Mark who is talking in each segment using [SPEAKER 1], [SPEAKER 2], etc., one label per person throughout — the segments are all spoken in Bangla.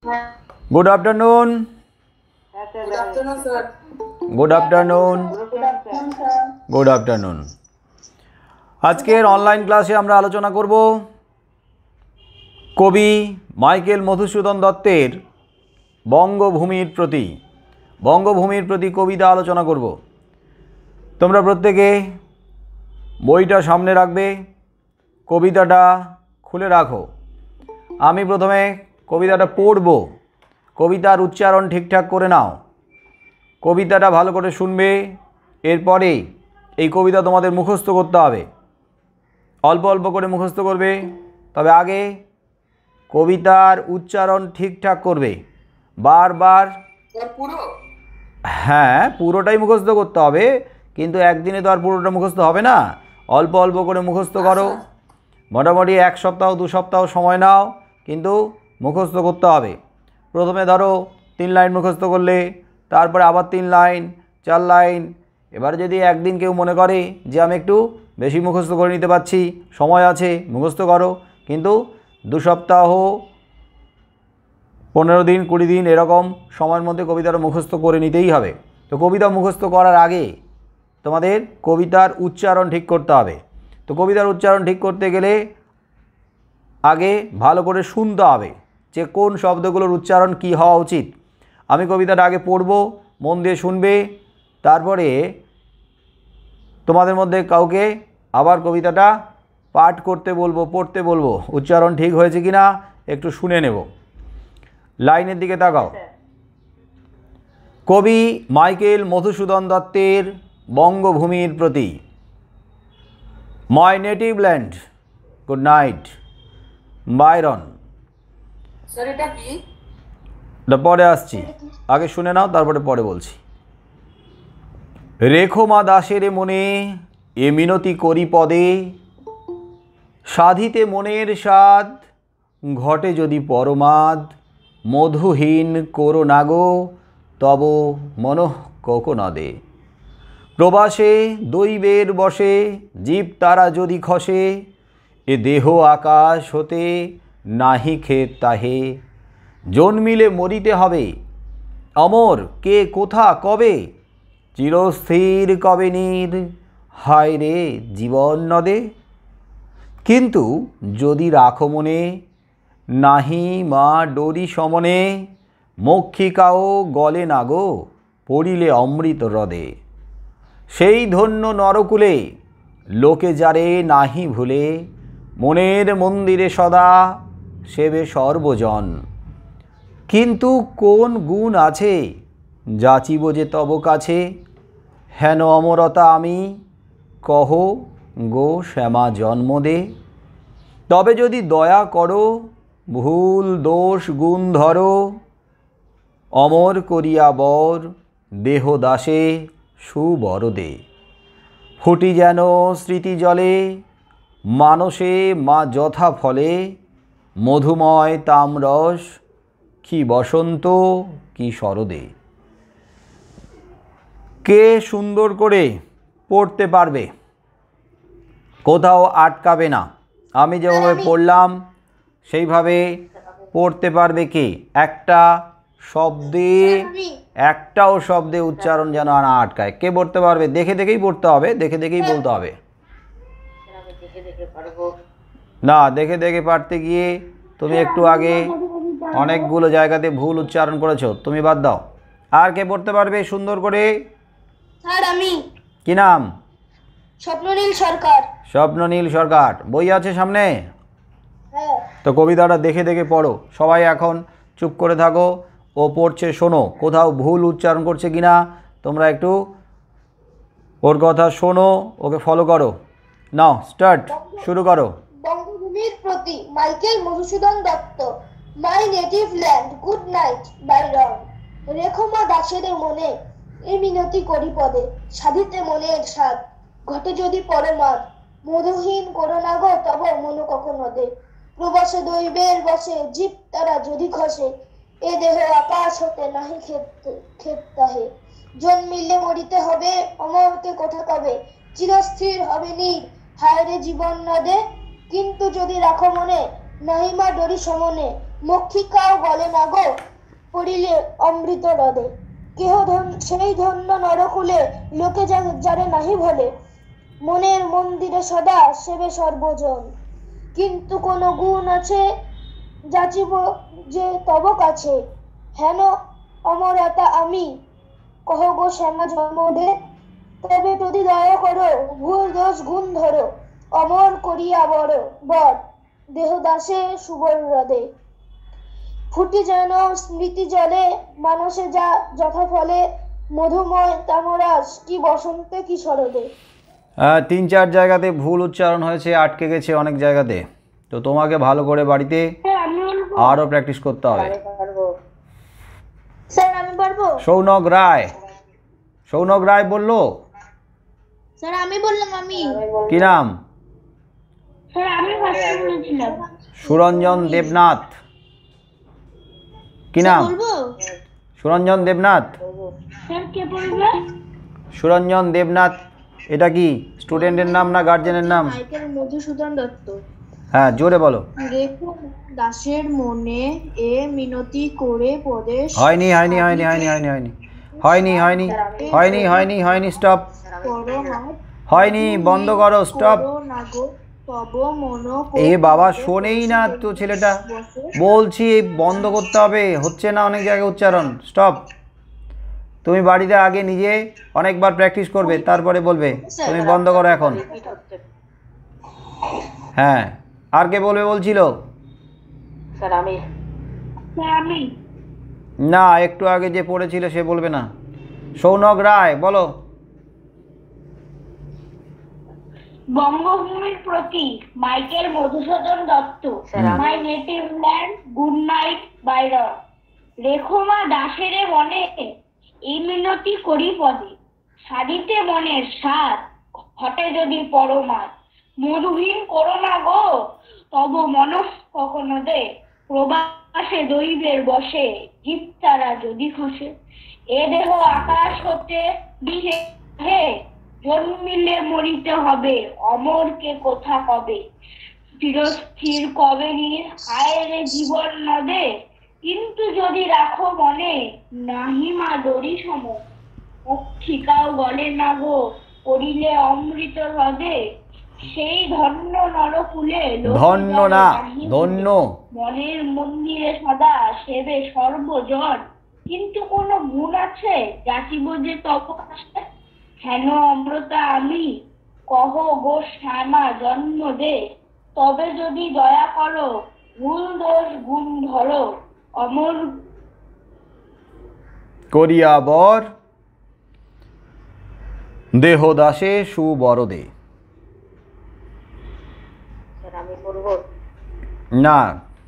[SPEAKER 1] Good afternoon.
[SPEAKER 2] Good afternoon sir.
[SPEAKER 1] Good afternoon. Good afternoon. आजकेर ऑनलाइन क्लासे आमरा आलोचना करब कवि माइकेल मधुसूदन दत्तेर बंगभूमिर प्रति कविता आलोचना करब। तोमरा प्रत्येके বইটা সামনে রাখবে, কবিতাটা খুলে রাখো। আমি প্রথমে কবিতাটা পড়ব, কবিতার উচ্চারণ ঠিকঠাক করে নাও, কবিতাটা ভালো করে শুনবে। এরপরে এই কবিতা তোমাদের মুখস্থ করতে হবে, অল্প অল্প করে মুখস্থ করবে। তবে আগে কবিতার উচ্চারণ ঠিকঠাক করবে, বারবার। হ্যাঁ, পুরোটাই মুখস্থ করতে হবে, কিন্তু একদিনে তো আর পুরোটা মুখস্থ হবে না। অল্প অল্প করে মুখস্থ করো, মোটামুটি এক সপ্তাহ দু সপ্তাহ সময় নাও, কিন্তু মুখস্থ করতে হবে। প্রথমে ধরো 3 লাইন মুখস্থ করলে, তারপরে আবার 3 লাইন 4 লাইন। এবার যদি একদিন কেউ মনে করে যে আমি একটু বেশি মুখস্থ করে নিতে পারছি, সময় আছে, মুখস্থ করো। কিন্তু 2 সপ্তাহ 15 দিন 20 দিন এরকম সময়ের মধ্যে কবিতাটা মুখস্থ করে নিতেই হবে। তো কবিতা মুখস্থ করার আগে তোমাদের কবিতার উচ্চারণ ঠিক করতে হবে। তো কবিতার উচ্চারণ ঠিক করতে গেলে আগে ভালো করে শুনতে হবে যে কোন শব্দগুলোর উচ্চারণ কি হওয়া উচিত। আমি কবিতাটা আগে পড়ব, মন দিয়ে শুনবে, তারপরে তোমাদের মধ্যে কাউকে আবার কবিতাটা পাঠ করতে বলবো, পড়তে বলবো, উচ্চারণ ঠিক হয়েছে কি না একটু শুনে নেব। লাইনের দিকে তাকাও। কবি মাইকেল মধুসূদন দত্তের বঙ্গভূমির প্রতি। মাই native land, good night, Byron.
[SPEAKER 2] Sir এটা কি?
[SPEAKER 1] পরে আসছি, আগে শুনে নাও, তারপরে পরে বলছি। রেখো মা দাসের মনে এ মিনতি করি পদে, সাধিতে মনের স্বাদ ঘটে যদি পরমাদ, মধুহীন করো নাগো তব মনঃ কোকনদে। প্রবাসে দৈবের বসে জীব তারা যদি খসে, এ দেহ আকাশ হতে নাহি খেত তাহে। জন্মিলে মরিতে হবে, অমর কে কোথা কবে, চিরস্থির কবে নীর হায় রে জীবন নদে। কিন্তু যদি রাখো মনে নাহি মা ডোরি সমনে, মক্ষিকাও গলে না গো পড়িলে অমৃত হ্রদে। সেই ধন্য নরকুলে লোকে যারে নাহি ভুলে, মনের মন্দিরে সদা সেবে সর্বজন। কিন্তু কোন গুণ আছে যাচিব যে তব কাছে, হেন অমরতা আমি কহ গো শ্যামা জন্ম দে। তবে যদি দয়া করো ভুল দোষ গুণ ধরো, অমর করিয়া বর দেহ দাসে সুবরদে। ফুটি যেন স্মৃতি জলে মানসে মা যথা ফলে, মধুময় তামরস কি বসন্ত কি শরদে। কে সুন্দর করে পড়তে পারবে, কোথাও আটকাবে না, আমি যেভাবে পড়লাম সেইভাবে পড়তে পারবে কে? একটাও শব্দে উচ্চারণ যেন না আটকায়। কে পড়তে পারবে? দেখে দেখেই পড়তে হবে, দেখে দেখেই বলতে হবে। না, দেখে দেখে পারতে গিয়ে তুমি একটু আগে অনেকগুলো জায়গাতে ভুল উচ্চারণ করেছো, তুমি বাদ দাও। আর কে পড়তে পারবে সুন্দর করে?
[SPEAKER 3] স্যার আমি।
[SPEAKER 1] কি নাম?
[SPEAKER 3] স্বপ্ননীল সরকার।
[SPEAKER 1] স্বপ্ননীল সরকার। বই আছে সামনে?
[SPEAKER 3] হ্যাঁ।
[SPEAKER 1] তো কবিতাটা দেখে দেখে পড়ো। সবাই এখন চুপ করে থাকো, ও পড়ছে শোনো, কোথাও ভুল উচ্চারণ করছে কিনা তোমরা একটু ওর কথা শোনো, ওকে ফলো করো। নাও স্টার্ট, শুরু করো।
[SPEAKER 3] বঙ্গভূমির প্রতি মাইকেল মধুসূদন দত্ত। মাই native land, good night, Byron. রেখো মা দাসের মনে এ মিনতি করি পদে, সাধিতে মনের স্বাদ ঘটে যদি পরমাদ, মধুহীন করো না গো তব মন কখনো দে। প্রবাসে দৈবের বসে জীব তারা যদি খসে, এ দেহ আকাশ হতে নাহি খেত তাহে। জন্মিলে মরিতে হবে, অমরকে কোথা কবে, চিরস্থির হবে নীর হায় রে জীবন নদে। কিন্তু যদি রাখো মনে নাহিমা ডরি সমনে, মক্ষিকাও গলে না গো পড়িলে অমৃত হ্রদে। সেই ধন্য নরকুলে লোকে যারে নাহি ভোলে, মনের মন্দিরে সদা সেবে সর্বজন। কিন্তু কোন গুণ আছে যাচিব যে তব কাছে, হেন অমরতা আমি কহ গো শ্যামা জন্মদে। তবে যদি দয়া করো ভুল দোষ গুণ ধরো, অমর করিয়া বড় বর দেহ দাসে সুবর হ্রদে। ফুটি যেন স্মৃতি জলে মানসে যা যথা ফলে, মধুময় তামরাজ কি বসন্তে কি শরদে।
[SPEAKER 1] 3-4 জায়গাতে ভুল উচ্চারণ হয়েছে, আটকে গেছে অনেক জায়গাতে। তো তোমাকে ভালো করে বাড়িতে আরও প্র্যাকটিস করতে হবে।
[SPEAKER 3] স্যার আমি পারবো?
[SPEAKER 1] সৌনক রায় বললো।
[SPEAKER 3] স্যার আমি বললাম। আমি
[SPEAKER 1] কি নাম?
[SPEAKER 3] স্যার আমি ফার্স্টে বলেছিলাম।
[SPEAKER 1] সুরঞ্জন দেবনাথ। কি নাম?
[SPEAKER 3] বলবো?
[SPEAKER 1] সুরঞ্জন দেবনাথ।
[SPEAKER 3] স্যার কে বলবে?
[SPEAKER 1] সুরঞ্জন দেবনাথ এটা কি স্টুডেন্টের নাম না গার্জেনের নাম?
[SPEAKER 3] মাইকেল মধুসূদন দত্ত।
[SPEAKER 1] হ্যাঁ, জোরে বলো।
[SPEAKER 3] রেখো দাসের মনে এ মিনতি করে পদে। হয়নি, স্টপ। হয়নি, বন্ধ করো, স্টপ।
[SPEAKER 1] এ বাবা শোনেই না তো ছেলেটা, বলছি বন্ধ করতে হবে, হচ্ছে না অনেক জায়গায় উচ্চারণ। স্টপ। তুমি বাড়িতে আগে নিজে অনেকবার প্র্যাকটিস করবে, তারপরে বলবে। তুমি বন্ধ করো এখন। হ্যাঁ, আর কে বলবে বলছিল? না, একটু আগে যে পড়েছিল সে বলবে না। সৌনক রায় বলো।
[SPEAKER 4] বঙ্গভূমির প্রতি মাইকেল মধুসূদন দত্ত। মাই native land, good night Byron. রেখো মা দাসেরে মনে এই মিনতি করি পদে, সাধিতে মনের স্বাদ ঘটে যদি পরমাদ। মধুহীন করো না গো তব মনঃ কখনো দে, প্রবাসে দৈবের বসে জীব তারা যদি খসে। এ দেহ আকাশ হতে বিহে হে, জন্মিলে মরিতে হবে অমরকে কোথা কবে। চিরস্থির কবে নির হায়রে জীবন নদে, কিন্তু যদি রাখো মনে নাহি মা দড়ি সম। ঠিকাও বলে না গো করিলে অমৃত হ্রদে, সেই ধন্য নরকুলে
[SPEAKER 1] ধন্য না, ধন্য।
[SPEAKER 4] মনের মন্দিরে সদা সেবে সর্বজন। কিন্তু কোন গুণ আছে যাচিব যে তব কাছে, হেন অমৃতা আমি কহ গো শ্যামা জন্ম দে। তবে যদি দয়া করো ভুল দোষ গুণ ধরো, অমর
[SPEAKER 1] করিয়া বর দেহ দাসে সুবরদে। না,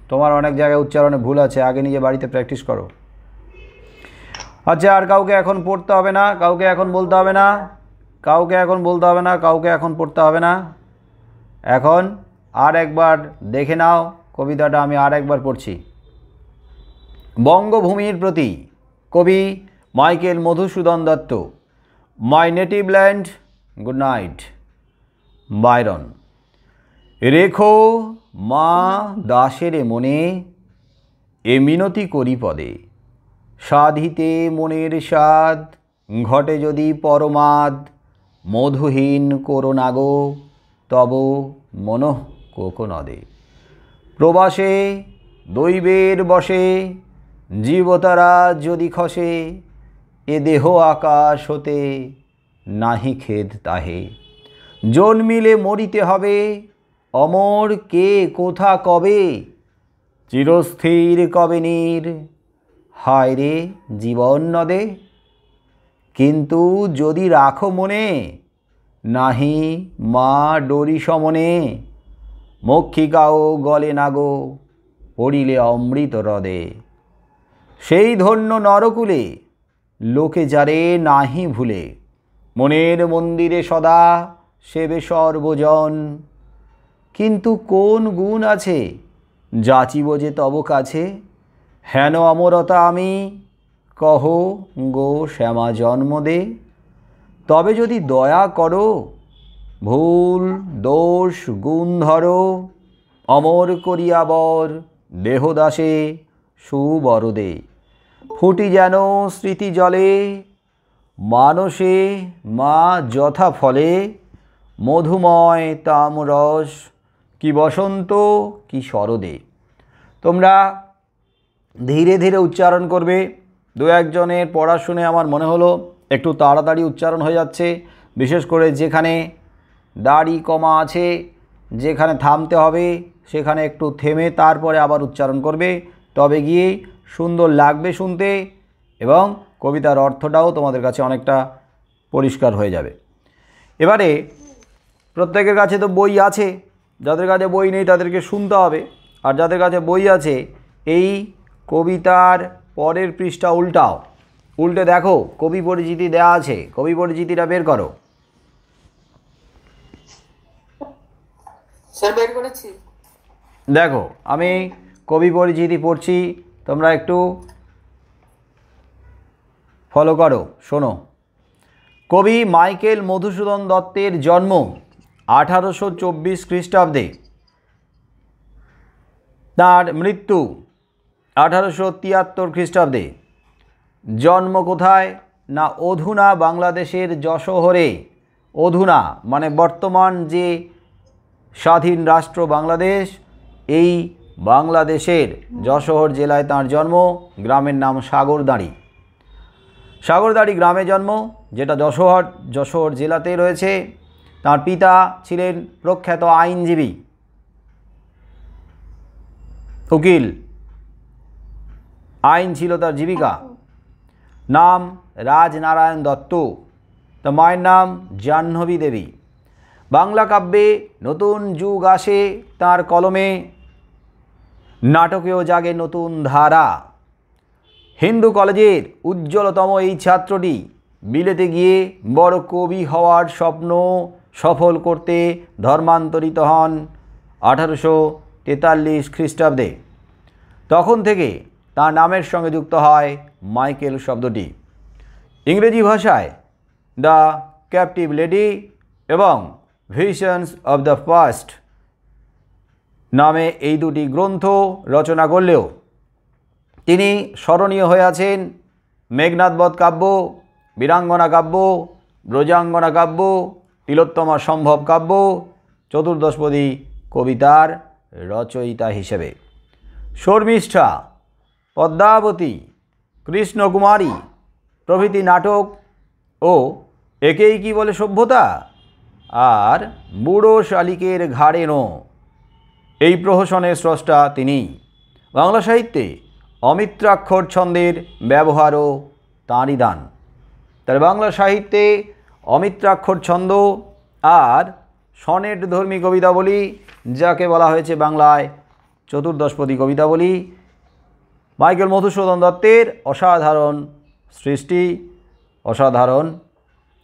[SPEAKER 1] তোমার অনেক জায়গায় উচ্চারণে ভুল আছে, আগে নিজে বাড়িতে প্র্যাকটিস করো। আচ্ছা, আর কাউকে এখন পড়তে হবে না, কাউকে এখন বলতে হবে না, কাউকে এখন বলতে হবে না, কাউকে এখন পড়তে হবে না। এখন আর একবার দেখে নাও কবিতাটা, আমি আর একবার পড়ছি। বঙ্গভূমির প্রতি, কবি মাইকেল মধুসূদন দত্ত। মাই native land, good night Byron. রেখো মা দাসেরে মনে এ মিনতি করি পদে, সাধিতে মনের স্বাদ ঘটে যদি পরমাদ। মধুহীন করো না গো তব মনঃ কোকনদে, প্রবাসে দৈবের বসে জীবতারা যদি খসে। এ দেহ আকাশ হতে নাহি খেদ তাহে, জন্মিলে মরিতে হবে অমর কে কোথা কবে। চিরস্থির কবে নীর হায় রে জীবন নদে, কিন্তু যদি রাখো মনে নাহি মা ডরি সমনে। মক্ষিকাও গলে না গো পড়িলে অমৃত হ্রদে, সেই ধন্য নরকুলে লোকে যারে নাহি ভুলে। মনের মন্দিরে সদা সেবে সর্বজন, কিন্তু কোন গুণ আছে যাচিব যে তব কাছে। হেন অমরতা আমি কহ গো শ্যামা জন্ম দে। তবে যদি দয়া করো ভুল দোষ গুণ ধরো, অমর করিয়া বর দেহদাসে সুবরদে। ফুটি যেন স্মৃতি জলে মানসে মা যথা ফলে মধুময় তামরস কি বসন্ত কি শরদে। তোমরা ধীরে ধীরে উচ্চারণ করবে। দু একজনের পড়া শুনে আমার মনে হলো একটু তাড়াতাড়ি উচ্চারণ হয়ে যাচ্ছে, বিশেষ করে যেখানে দাড়ি কমা আছে, যেখানে থামতে হবে সেখানে একটু থেমে তারপরে আবার উচ্চারণ করবে, তবে গিয়ে সুন্দর লাগবে শুনতে এবং কবিতার অর্থটাও তোমাদের কাছে অনেকটা পরিষ্কার হয়ে যাবে। এবারে প্রত্যেকের কাছে তো বই আছে, যাদের কাছে বই নেই তাদেরকে শুনতে হবে, আর যাদের কাছে বই আছে এই কবিতার পরের পৃষ্ঠা উল্টাও, উল্টে দেখো কবি পরিচিতি দেয়া আছে, কবি পরিচিতিটা বের করো।
[SPEAKER 2] স্যার বের করেছি।
[SPEAKER 1] দেখো আমি কবি পরিচিতি পড়ছি, তোমরা একটু ফলো করো, শোনো। কবি মাইকেল মধুসূদন দত্তের জন্ম 1824 খ্রিস্টাব্দে, তার মৃত্যু 1873 খ্রিস্টাব্দে। জন্ম কোথায় না অধুনা বাংলাদেশের যশোহরে। অধুনা মানে বর্তমান যে স্বাধীন রাষ্ট্র বাংলাদেশ, এই বাংলাদেশের যশোহর জেলায় তাঁর জন্ম। গ্রামের নাম সাগরদাঁড়ি। সাগরদাঁড়ি গ্রামে জন্ম, যেটা যশোহর জেলাতে রয়েছে। তার পিতা ছিলেন প্রখ্যাত আইনজীবী, উকিল, আইন ছিল তার জীবিকা। নাম রাজনারায়ণ দত্ত। তার মায়ের নাম জাহ্নবী দেবী। বাংলা কাব্যে নতুন যুগ আসে তার কলমে, নাটকেও জাগে নতুন ধারা। হিন্দু কলেজের উজ্জ্বলতম এই ছাত্রটি বিলেতে গিয়ে বড় কবি হওয়ার স্বপ্ন সফল করতে ধর্মান্তরিত হন 1843 খ্রিস্টাব্দে। তখন থেকে তার নামের সঙ্গে যুক্ত হয় মাইকেল শব্দটি। ইংরেজি ভাষায় দ্য ক্যাপটিভ লেডি এবং ভিশনস অব দ্য পাস্ট নামে এই দুটি গ্রন্থ রচনা করলেও তিনি স্মরণীয় হয়ে আছেন মেঘনাদবধ কাব্য, বীরাঙ্গনা কাব্য, ব্রজাঙ্গনা কাব্য, তিলোত্তমা সম্ভব কাব্য, চতুর্দশপদী কবিতার রচয়িতা হিসেবে। শর্মিষ্ঠা, পদ্মাবতী, কৃষ্ণকুমারী প্রভৃতি নাটক ও একেই কি বলে সভ্যতা আর বুড়ো শালিকের ঘাড়ে নো, এই প্রহসনের স্রষ্টা তিনি। বাংলা সাহিত্যে অমিত্রাক্ষর ছন্দের ব্যবহারও তাঁরই দান। তার বাংলা সাহিত্যে অমিত্রাক্ষর ছন্দ আর সনেট ধর্মী কবিতাবলী, যাকে বলা হয়েছে বাংলায় চতুর্দশপদী কবিতাবলী, মাইকেল মধুসূদন দত্তের অসাধারণ সৃষ্টি, অসাধারণ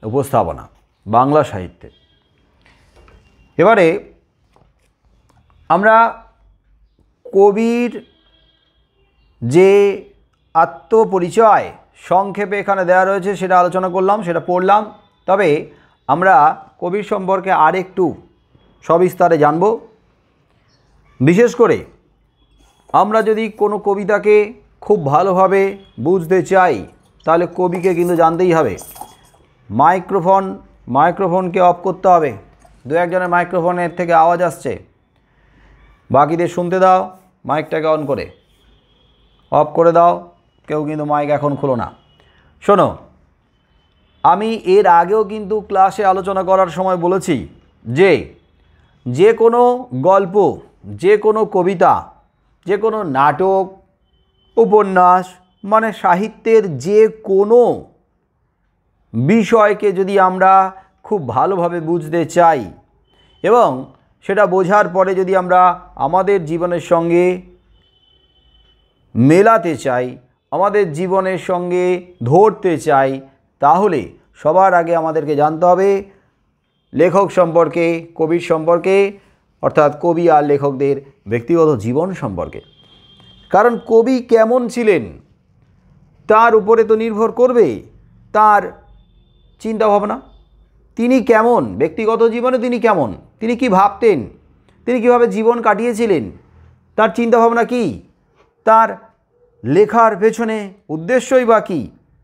[SPEAKER 1] উপস্থাপনা বাংলা সাহিত্যে। এবারে আমরা কবির যে আত্মপরিচয় সংক্ষেপে এখানে দেওয়া রয়েছে সেটা আলোচনা করলাম, সেটা পড়লাম। তবে আমরা কবির সম্পর্কে আরেকটু সবিস্তারে জানব। বিশেষ করে আমরা যদি কোনো কবিতাকে খুব ভালোভাবে বুঝতে চাই তাহলে কবিকে কিন্তু জানতেই হবে। মাইক্রোফোনকে অফ করতে হবে। দু একজনের মাইক্রোফোনের থেকে আওয়াজ আসছে, বাকিদের শুনতে দাও, মাইকটাকে অন করে অফ করে দাও। কেউ কিন্তু মাইক এখন খোলো না। শোনো, আমি এর আগেও কিন্তু ক্লাসে আলোচনা করার সময় বলেছি যে কোনো গল্প, যে কোনো কবিতা, যে কোনো নাটক, উপন্যাস, মানে সাহিত্যের যে কোনো বিষয়কে যদি আমরা খুব ভালোভাবে বুঝতে চাই এবং সেটা বোঝার পরে যদি আমরা আমাদের জীবনের সঙ্গে মেলাতে চাই, আমাদের জীবনের সঙ্গে ধরতে চাই, তাহলে সবার আগে আমাদেরকে জানতে হবে লেখক সম্পর্কে, কবির সম্পর্কে, অর্থাৎ কবি আর লেখকদের ব্যক্তিগত জীবন সম্পর্কে। কারণ কবি কেমন ছিলেন তার উপরে তো নির্ভর করবে তার চিন্তাভাবনা। তিনি কেমন ব্যক্তিগত জীবনে, তিনি কেমন, তিনি কি ভাবতেন, তিনি কিভাবে জীবন কাটিয়েছিলেন, তার চিন্তাভাবনা কি, তার লেখার পেছনে উদ্দেশ্যই বা কী,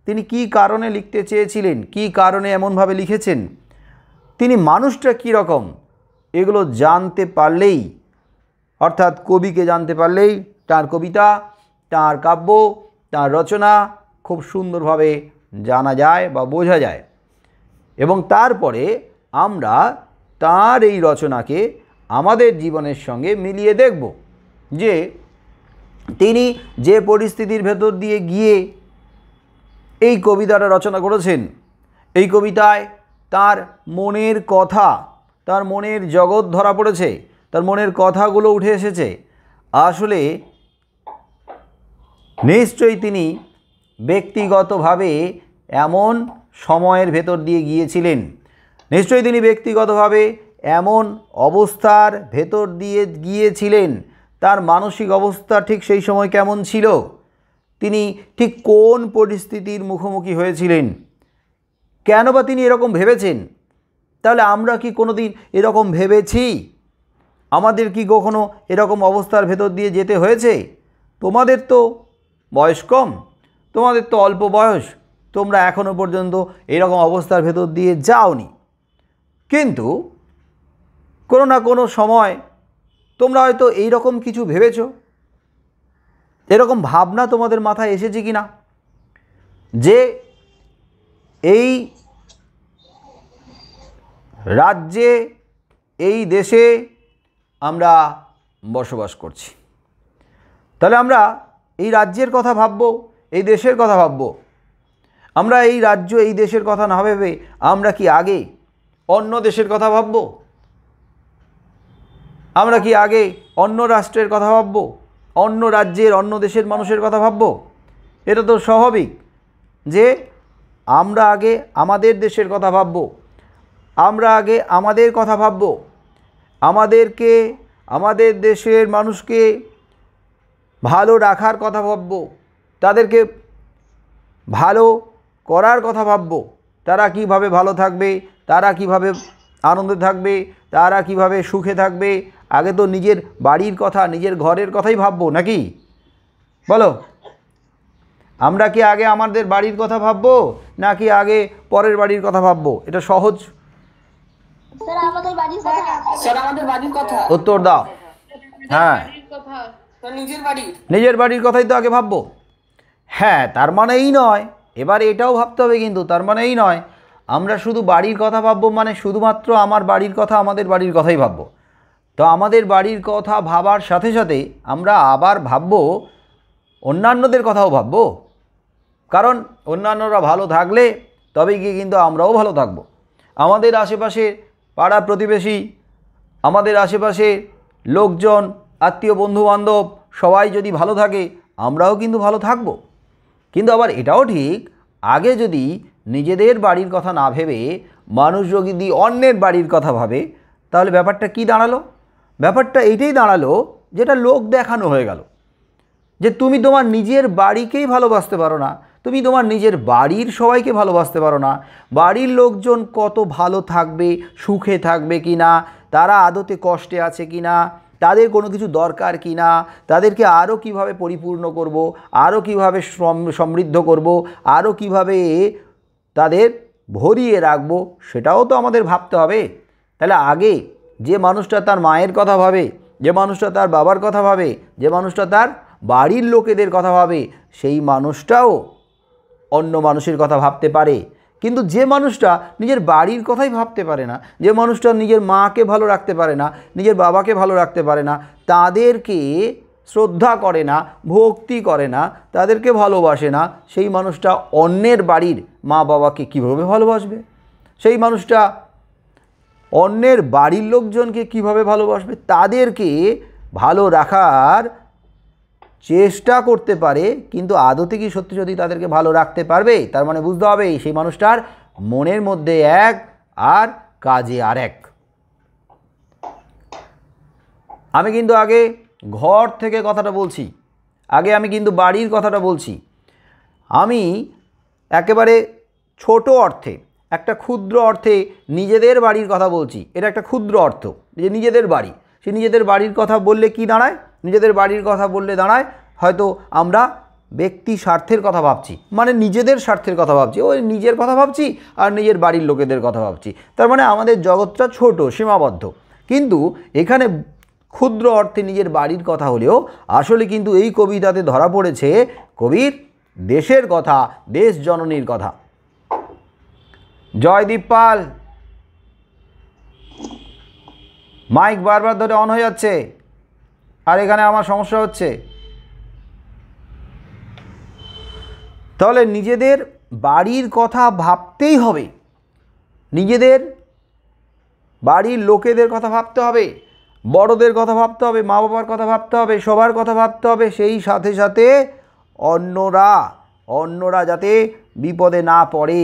[SPEAKER 1] তিনি কী কারণে লিখতে চেয়েছিলেন, কী কারণে এমনভাবে লিখেছেন, তিনি মানুষটা কী রকম, এগুলো জানতে পারলেই, অর্থাৎ কবিকে জানতে পারলেই তার কবিতা, তার কাব্য, তার রচনা খুব সুন্দরভাবে জানা যায় বা বোঝা যায়। এবং তারপরে আমরা তার এই রচনাকে আমাদের জীবনের সঙ্গে মিলিয়ে দেখব যে তিনি যে পরিস্থিতির ভেতর দিয়ে গিয়ে এই কবিতাটা রচনা করেছেন, এই কবিতায় তার মনের কথা, তার মনের জগৎ ধরা পড়েছে, তার মনের কথাগুলো উঠে এসেছে। আসলে নিশ্চয়ই তিনি ব্যক্তিগতভাবে এমন সময়ের ভেতর দিয়ে গিয়েছিলেন, নিশ্চয়ই তিনি ব্যক্তিগতভাবে এমন অবস্থার ভেতর দিয়ে গিয়েছিলেন। তার মানসিক অবস্থা ঠিক সেই সময় কেমন ছিল, তিনি ঠিক কোন পরিস্থিতির মুখোমুখি হয়েছিলেন, কেন বা তিনি এরকম ভেবেছেন। তাহলে আমরা কি কোনো দিন এরকম ভেবেছি? আমাদের কি কখনো এরকম অবস্থার ভেতর দিয়ে যেতে হয়েছে? তোমাদের তো বয়স কম, তোমাদের তো অল্প বয়স, তোমরা এখনও পর্যন্ত এরকম অবস্থার ভেতর দিয়ে যাওনি, কিন্তু কোনো না কোনো সময় তোমরা হয়তো এই রকম কিছু ভেবেছো। এরকম ভাবনা তোমাদের মাথায় এসেছে কি না যে এই রাজ্যে, এই দেশে আমরা বসবাস করছি, তাহলে আমরা এই রাজ্যের কথা ভাববো, এই দেশের কথা ভাববো। আমরা এই রাজ্য, এই দেশের কথা না ভেবে আমরা কি আগে অন্য দেশের কথা ভাববো? আমরা কি আগে অন্য রাষ্ট্রের কথা ভাববো, অন্য রাজ্যের, অন্য দেশের মানুষের কথা ভাববো? এটা তো স্বাভাবিক যে আমরা আগে আমাদের দেশের কথা ভাববো, আমরা আগে আমাদের কথা ভাববো, আমাদেরকে, আমাদের দেশের মানুষকে ভালো রাখার কথা ভাববো, তাদেরকে ভালো করার কথা ভাববো। তারা কিভাবে ভালো থাকবে, তারা কিভাবে আনন্দে থাকবে, তারা কিভাবে সুখে থাকবে। আগে তো নিজের বাড়ির কথা, নিজের ঘরের কথাই ভাববো, নাকি বলো? আমরা কি আগে আমাদের বাড়ির কথা ভাববো নাকি আগে পরের বাড়ির কথা ভাববো? এটা সহজ।
[SPEAKER 3] স্যার আমাদের বাড়ির কথা।
[SPEAKER 2] স্যার আমাদের বাড়ির কথা।
[SPEAKER 1] উত্তর দাও। হ্যাঁ,
[SPEAKER 2] স্যার নিজের বাড়ির।
[SPEAKER 1] নিজের বাড়ির কথাই তো আগে ভাববো। হ্যাঁ, তার মানে এই নয়, এবার এটাও ভাবতে হবে কিন্তু, তার মানে এই নয় আমরা শুধু বাড়ির কথা ভাববো, মানে শুধুমাত্র আমার বাড়ির কথা, আমাদের বাড়ির কথাই ভাববো। তো আমাদের বাড়ির কথা ভাবার সাথে সাথে আমরা আবার ভাববো অন্যান্যদের কথাও ভাববো, কারণ অন্যান্যরা ভালো থাকলে তবেই গিয়ে কিন্তু আমরাও ভালো থাকবো। আমাদের আশেপাশে পাড়া প্রতিবেশী, আমাদের আশেপাশে লোকজন, আত্মীয় বন্ধুবান্ধব সবাই যদি ভালো থাকে আমরাও কিন্তু ভালো থাকবো। কিন্তু আবার এটাও ঠিক, আগে যদি নিজেদের বাড়ির কথা না ভেবে মানুষ যদি অন্যের বাড়ির কথা ভাবে, তাহলে ব্যাপারটা কি দাঁড়ালো? ব্যাপারটা এইটাই দাঁড়ালো যেটা লোক দেখানো হয়ে গেল, যে তুমি তোমার নিজের বাড়িকেই ভালোবাসতে পারো না, তুমি তোমার নিজের বাড়ির সবাইকে ভালোবাসতে পারো না। বাড়ির লোকজন কত ভালো থাকবে, সুখে থাকবে কি না, তারা আদতে কষ্টে আছে কি না, তাদের কোনো কিছু দরকার কি না, তাদেরকে আরও কিভাবে পরিপূর্ণ করব, আরও কিভাবে সমৃদ্ধ করব, আরও কিভাবে তাদের ভরিয়ে রাখব, সেটাও তো আমাদের ভাবতে হবে। তাহলে আগে যে মানুষটা তার মায়ের কথা ভাবে, যে মানুষটা তার বাবার কথা ভাবে, যে মানুষটা তার বাড়ির লোকেদের কথা ভাবে, সেই মানুষটাও অন্য মানুষের কথা ভাবতে পারে। কিন্তু যে মানুষটা নিজের বাড়ির কথাই ভাবতে পারে না, যে মানুষটা নিজের মাকে ভালো রাখতে পারে না, নিজের বাবাকে ভালো রাখতে পারে না, তাদেরকে শ্রদ্ধা করে না, ভক্তি করে না, তাদেরকে ভালোবাসে না, সেই মানুষটা অন্যের বাড়ির মা বাবাকে কীভাবে ভালোবাসবে? সেই মানুষটা অন্যের বাড়ির লোকজনকে কিভাবে ভালোবাসবে? তাদেরকে ভালো রাখার চেষ্টা করতে পারে, কিন্তু আদতে কি সত্যি সত্যি তাদেরকে ভালো রাখতে পারবে? তার মানে বুঝতে হবে সেই মানুষটার মনের মধ্যে এক আর কাজে আর এক। আমি কিন্তু আগে ঘর থেকে কথাটা বলছি, আগে আমি কিন্তু বাড়ির কথাটা বলছি। আমি একেবারে ছোট অর্থে, একটা ক্ষুদ্র অর্থে নিজেদের বাড়ির কথা বলছি। এটা একটা ক্ষুদ্র অর্থ, যে নিজেদের বাড়ি। সেই নিজেদের বাড়ির কথা বললে কি দাঁড়ায়? নিজেদের বাড়ির কথা বললে দাঁড়ায় হয়তো আমরা ব্যক্তি স্বার্থের কথা ভাবছি, মানে নিজেদের স্বার্থের কথা ভাবছি, ওই নিজের কথা ভাবছি আর নিজের বাড়ির লোকেদের কথা ভাবছি। তার মানে আমাদের জগৎটা ছোট, সীমাবদ্ধ। কিন্তু এখানে ক্ষুদ্র অর্থে নিজের বাড়ির কথা হলেও আসলে কিন্তু এই কবিতাতে ধরা পড়েছে কবির দেশের কথা, দেশ জননীর কথা। জয়দীপ পাল, মাইক বারবার ধরে অন হয়ে যাচ্ছে আর এখানে আমার সমস্যা হচ্ছে। তাহলে নিজেদের বাড়ির কথা ভাবতেই হবে, নিজেদের বাড়ির লোকেদের কথা ভাবতে হবে, বড়দের কথা ভাবতে হবে, মা বাবার কথা ভাবতে হবে, সবার কথা ভাবতে হবে। সেই সাথে সাথে অন্যরা যাতে বিপদে না পড়ে,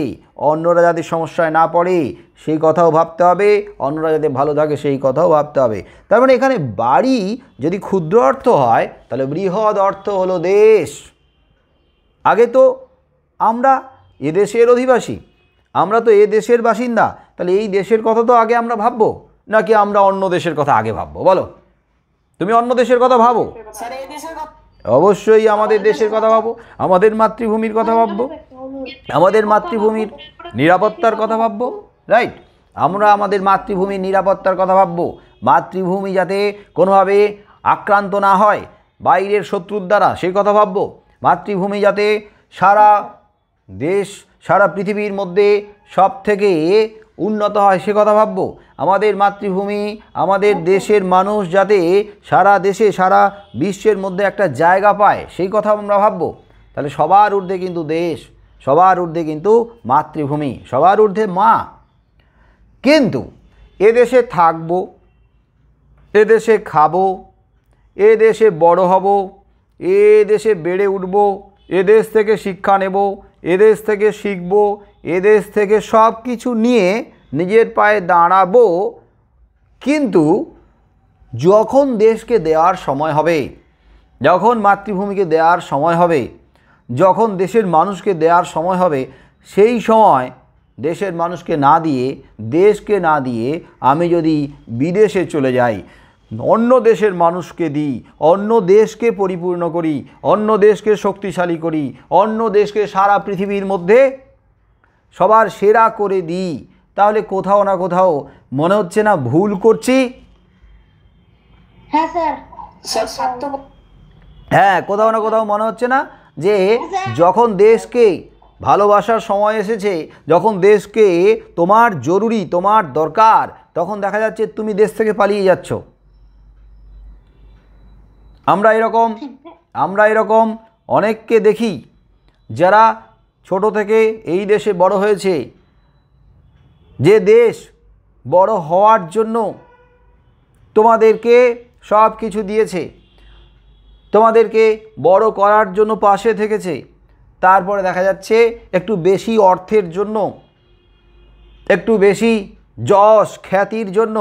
[SPEAKER 1] অন্যরা যাতে সমস্যায় না পড়ে সেই কথাও ভাবতে হবে, অন্যরা যাতে ভালো থাকে সেই কথাও ভাবতে হবে। তার মানে এখানে বাড়ি যদি ক্ষুদ্র অর্থ হয় তাহলে বৃহৎ অর্থ হলো দেশ। আগে তো আমরা এ দেশের অধিবাসী, আমরা তো এ দেশের বাসিন্দা, তাহলে এই দেশের কথা তো আগে আমরা ভাববো, নাকি আমরা অন্য দেশের কথা আগে ভাববো? বলো, তুমি অন্য দেশের কথা ভাবো?
[SPEAKER 2] স্যার এই দেশের কথা
[SPEAKER 1] অবশ্যই আমাদের দেশের কথা ভাবো, আমাদের মাতৃভূমির কথা ভাববো, আমাদের মাতৃভূমির নিরাপত্তার কথা ভাববো, রাইট? আমরা আমাদের মাতৃভূমির নিরাপত্তার কথা ভাববো, মাতৃভূমি যাতে কোনোভাবে আক্রান্ত না হয় বাইরের শত্রুর দ্বারা সেই কথা ভাববো, মাতৃভূমি যাতে সারা দেশ সারা পৃথিবীর মধ্যে সব থেকে উন্নত হয় সে কথা ভাববো, আমাদের মাতৃভূমি আমাদের দেশের মানুষ যাতে সারা দেশে সারা বিশ্বের মধ্যে একটা জায়গা পায় সেই কথা আমরা ভাববো। তাহলে সবার ঊর্ধ্বে কিন্তু দেশ, সবার ঊর্ধ্বে কিন্তু মাতৃভূমি, সবার ঊর্ধ্বে মা। কিন্তু এদেশে থাকবো, এদেশে খাবো, এদেশে বড় হব, এদেশে বেড়ে উঠব, এদেশ থেকে শিক্ষা নেব, এদেশ থেকে শিখব, এদেশ থেকে সব কিছু নিয়ে নিজের পায়ে দাঁড়াবো। কিন্তু যখন দেশকে দেওয়ার সময় হবে, যখন মাতৃভূমিকে দেওয়ার সময় হবে, যখন দেশের মানুষকে দেওয়ার সময় হবে, সেই সময় দেশের মানুষকে না দিয়ে, দেশকে না দিয়ে আমি যদি বিদেশে চলে যাই, অন্য দেশের মানুষকে দিই, অন্য দেশকে পরিপূর্ণ করি, অন্য দেশকে শক্তিশালী করি, অন্য দেশকে সারা পৃথিবীর মধ্যে সবার সেরা করে দিই, তাহলে কোথাও না কোথাও মনে হচ্ছে না ভুল করছি?
[SPEAKER 3] হ্যাঁ স্যার।
[SPEAKER 2] স্যার স্বার্থ
[SPEAKER 1] হ্যাঁ, কোথাও না কোথাও মনে হচ্ছে না যে যখন দেশকে ভালোবাসার সময় এসেছে, যখন দেশকে তোমার জরুরি, তোমার দরকার, তখন দেখা যাচ্ছে তুমি দেশ থেকে পালিয়ে যাচ্ছ। আমরা এরকম অনেককে দেখি যারা ছোট থেকে এই দেশে বড় হয়েছে, যে দেশ বড় হওয়ার জন্য তোমাদেরকে সব কিছু দিয়েছে, তোমাদেরকে বড় করার জন্য পাশে থেকেছে, তারপরে দেখা যাচ্ছে একটু বেশি অর্থের জন্য, একটু বেশি যশ খ্যাতির জন্য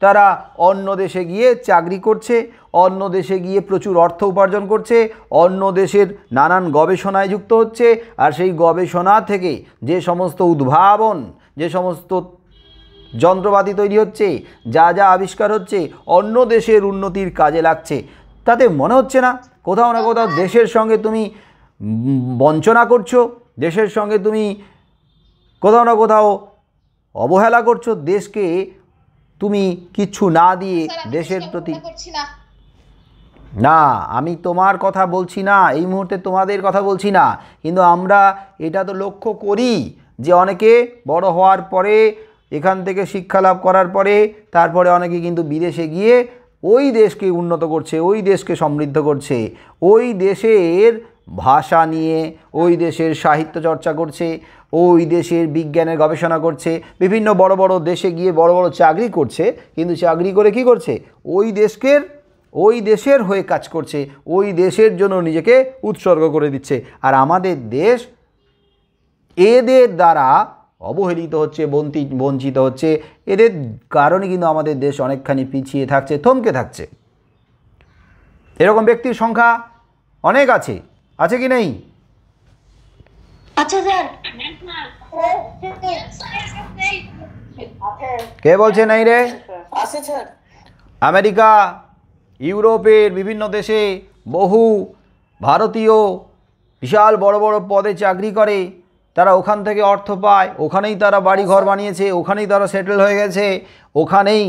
[SPEAKER 1] তারা অন্য দেশে গিয়ে চাকরি করছে, অন্য দেশে গিয়ে প্রচুর অর্থ উপার্জন করছে, অন্য দেশের নানান গবেষণায় যুক্ত হচ্ছে, আর সেই গবেষণা থেকে যে সমস্ত উদ্ভাবন, যে সমস্ত যন্ত্রপাতি তৈরি হচ্ছে, যা যা আবিষ্কার হচ্ছে, অন্য দেশের উন্নতির কাজে লাগছে। তাতে মনে হচ্ছে না কোথাও না কোথাও দেশের সঙ্গে তুমি বঞ্চনা করছো, দেশের সঙ্গে তুমি কোথাও না কোথাও অবহেলা করছো, দেশকে তুমি কিচ্ছু না দিয়ে দেশের প্রতি। না, আমি তোমার কথা বলছি না, এই মুহূর্তে তোমাদের কথা বলছি না, কিন্তু আমরা এটা তো লক্ষ্য করি যে অনেকে বড় হওয়ার পরে, এখান থেকে শিক্ষা লাভ করার পরে, তারপরে অনেকে কিন্তু বিদেশে গিয়ে ওই দেশকে উন্নত করছে, ওই দেশকে সমৃদ্ধ করছে, ওই দেশের ভাষা নিয়ে ওই দেশের সাহিত্য চর্চা করছে, ওই দেশের বিজ্ঞানের গবেষণা করছে, বিভিন্ন বড় বড় দেশে গিয়ে বড় বড় চাকরি করছে, কিন্তু চাকরি করে কি করছে? ওই দেশের হয়ে কাজ করছে, ওই দেশের জন্য নিজেকে উৎসর্গ করে দিচ্ছে। আর আমাদের দেশ এদের দ্বারা অবহেলিত হচ্ছে, বঞ্চিত হচ্ছে। এদের কারণে কিন্তু আমাদের দেশ অনেকখানি পিছিয়ে থাকছে, থমকে থাকছে। এরকম ব্যক্তির সংখ্যা অনেক আছে, আছে কি নেই?
[SPEAKER 3] আচ্ছা স্যার।
[SPEAKER 1] কে বলছে নেই রে?
[SPEAKER 2] আছে স্যার।
[SPEAKER 1] আমেরিকা, ইউরোপের বিভিন্ন দেশে বহু ভারতীয় বিশাল বড় বড় পদে চাকরি করে, তারা ওখান থেকে অর্থ পায়, ওখানেই তারা বাড়ি ঘর বানিয়েছে, ওখানেই তারা সেটেল হয়ে গেছে, ওখানেই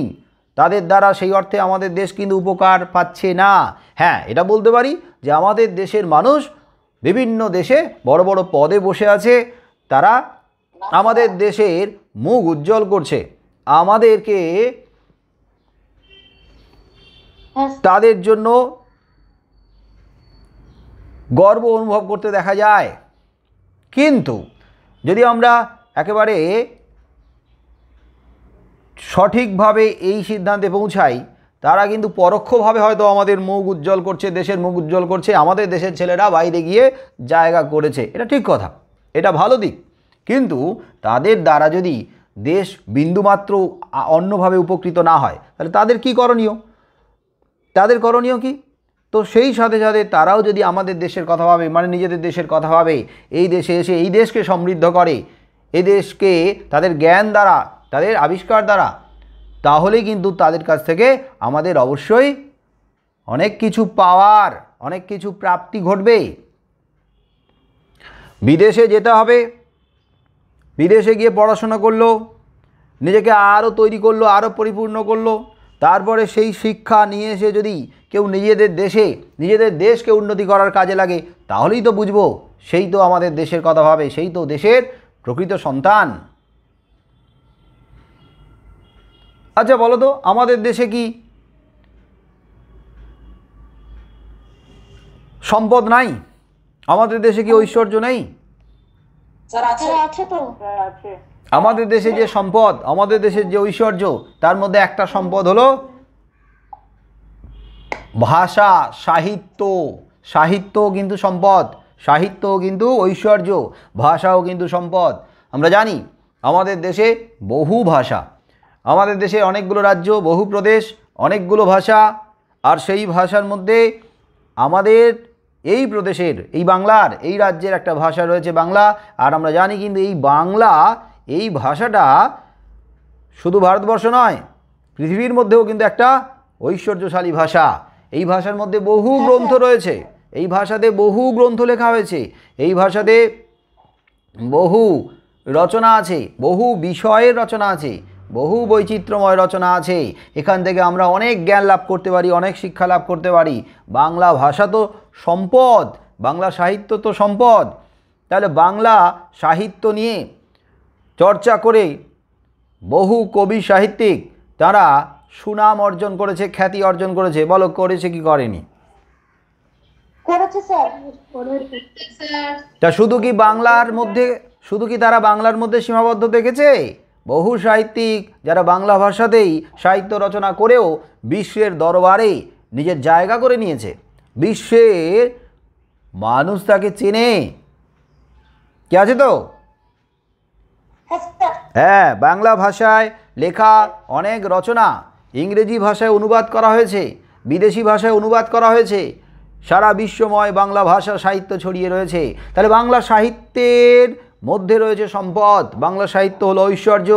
[SPEAKER 1] তাদের দ্বারা সেই অর্থে আমাদের দেশ কিন্তু উপকার পাচ্ছে না। হ্যাঁ, এটা বলতে পারি যে আমাদের দেশের মানুষ বিভিন্ন দেশে বড় বড় পদে বসে আছে, তারা আমাদের দেশের মুখ উজ্জ্বল করছে, আমাদেরকে তাদের জন্য গর্ব অনুভব করতে দেখা যায়। কিন্তু যদি আমরা একেবারে সঠিকভাবে এই সিদ্ধান্তে পৌঁছাই, তারা কিন্তু পরোক্ষভাবে হয়তো আমাদের মুখ উজ্জ্বল করছে, দেশের মুখ উজ্জ্বল করছে, আমাদের দেশের ছেলেরা বাইরে গিয়ে জায়গা করেছে, এটা ঠিক কথা, এটা ভালো দিক। কিন্তু তাদের দ্বারা যদি দেশ বিন্দুমাত্র অন্যভাবে উপকৃত না হয়, তাহলে তাদের কি করণীয়? তাদের করণীয় কি? তো সেই সাথে সাথে তারাও যদি আমাদের দেশের কথা ভাবে, মানে নিজেদের দেশের কথা ভাবে, এই দেশে এসে এই দেশকে সমৃদ্ধ করে, এই দেশকে তাদের জ্ঞান দ্বারা, তাদের আবিষ্কার দ্বারা, তাহলেই কিন্তু তাদের কাছ থেকে আমাদের অবশ্যই অনেক কিছু পাওয়ার, অনেক কিছু প্রাপ্তি ঘটবে। বিদেশে যেতে হবে, বিদেশে গিয়ে পড়াশোনা করলো, নিজেকে আরও তৈরি করলো, আরও পরিপূর্ণ করলো, তারপরে সেই শিক্ষা নিয়ে এসে যদি কেউ নিজেদের দেশে, নিজেদের দেশকে উন্নতি করার কাজে লাগে, তাহলেই তো বুঝবো সেই তো আমাদের দেশের কথা ভাবে, সেই তো দেশের প্রকৃত সন্তান। আচ্ছা বলো তো, আমাদের দেশে কি সম্পদ নাই? আমাদের দেশে কি ঐশ্বর্য নেই?
[SPEAKER 2] স্যার আছে।
[SPEAKER 3] আছে তো।
[SPEAKER 1] আমাদের দেশে যে সম্পদ, আমাদের দেশের যে ঐশ্বর্য, তার মধ্যে একটা সম্পদ হলো ভাষা, সাহিত্য। সাহিত্য কিন্তু সম্পদ, সাহিত্য কিন্তু ঐশ্বর্য, ভাষাও কিন্তু সম্পদ। আমরা জানি আমাদের দেশে বহু ভাষা, আমাদের দেশে অনেকগুলো রাজ্য, বহু প্রদেশ, অনেকগুলো ভাষা, আর সেই ভাষার মধ্যে আমাদের এই প্রদেশের, এই বাংলার, এই রাজ্যের একটা ভাষা রয়েছে বাংলা। আর আমরা জানি কিন্তু এই বাংলা, এই ভাষাটা শুধু ভারতবর্ষ নয়, পৃথিবীর মধ্যেও কিন্তু একটা ঐশ্বর্যশালী ভাষা। এই ভাষার মধ্যে বহু গ্রন্থ রয়েছে, এই ভাষাতে বহু গ্রন্থ লেখা হয়েছে, এই ভাষাতে বহু রচনা আছে, বহু বিষয়ের রচনা আছে, বহু বৈচিত্র্যময় রচনা আছে। এখান থেকে আমরা অনেক জ্ঞান লাভ করতে পারি, অনেক শিক্ষা লাভ করতে পারি। বাংলা ভাষা তো সম্পদ, বাংলা সাহিত্য তো সম্পদ। তাহলে বাংলা সাহিত্য নিয়ে চর্চা করে বহু কবি সাহিত্যিক তারা সুনাম অর্জন করেছে, খ্যাতি অর্জন করেছে। বলো, করেছে কি করেনি?
[SPEAKER 3] করেছে স্যার।
[SPEAKER 1] তা শুধু কি বাংলার মধ্যে, শুধু কি তারা বাংলার মধ্যে সীমাবদ্ধ দেখেছে? বহু সাহিত্যিক যারা বাংলা ভাষাতেই সাহিত্য রচনা করেও বিশ্বের দরবারে নিজের জায়গা করে নিয়েছে, বিশ্বের মানুষ তাকে চেনে। কি আছে তো? হ্যাঁ, বাংলা ভাষায় লেখা অনেক রচনা ইংরেজি ভাষায় অনুবাদ করা হয়েছে, বিদেশি ভাষায় অনুবাদ করা হয়েছে, সারা বিশ্বময় বাংলা ভাষা সাহিত্য ছড়িয়ে রয়েছে। তাহলে বাংলা সাহিত্যের মধ্যে রয়েছে সম্পদ, বাংলা সাহিত্য হলো ঐশ্বর্য,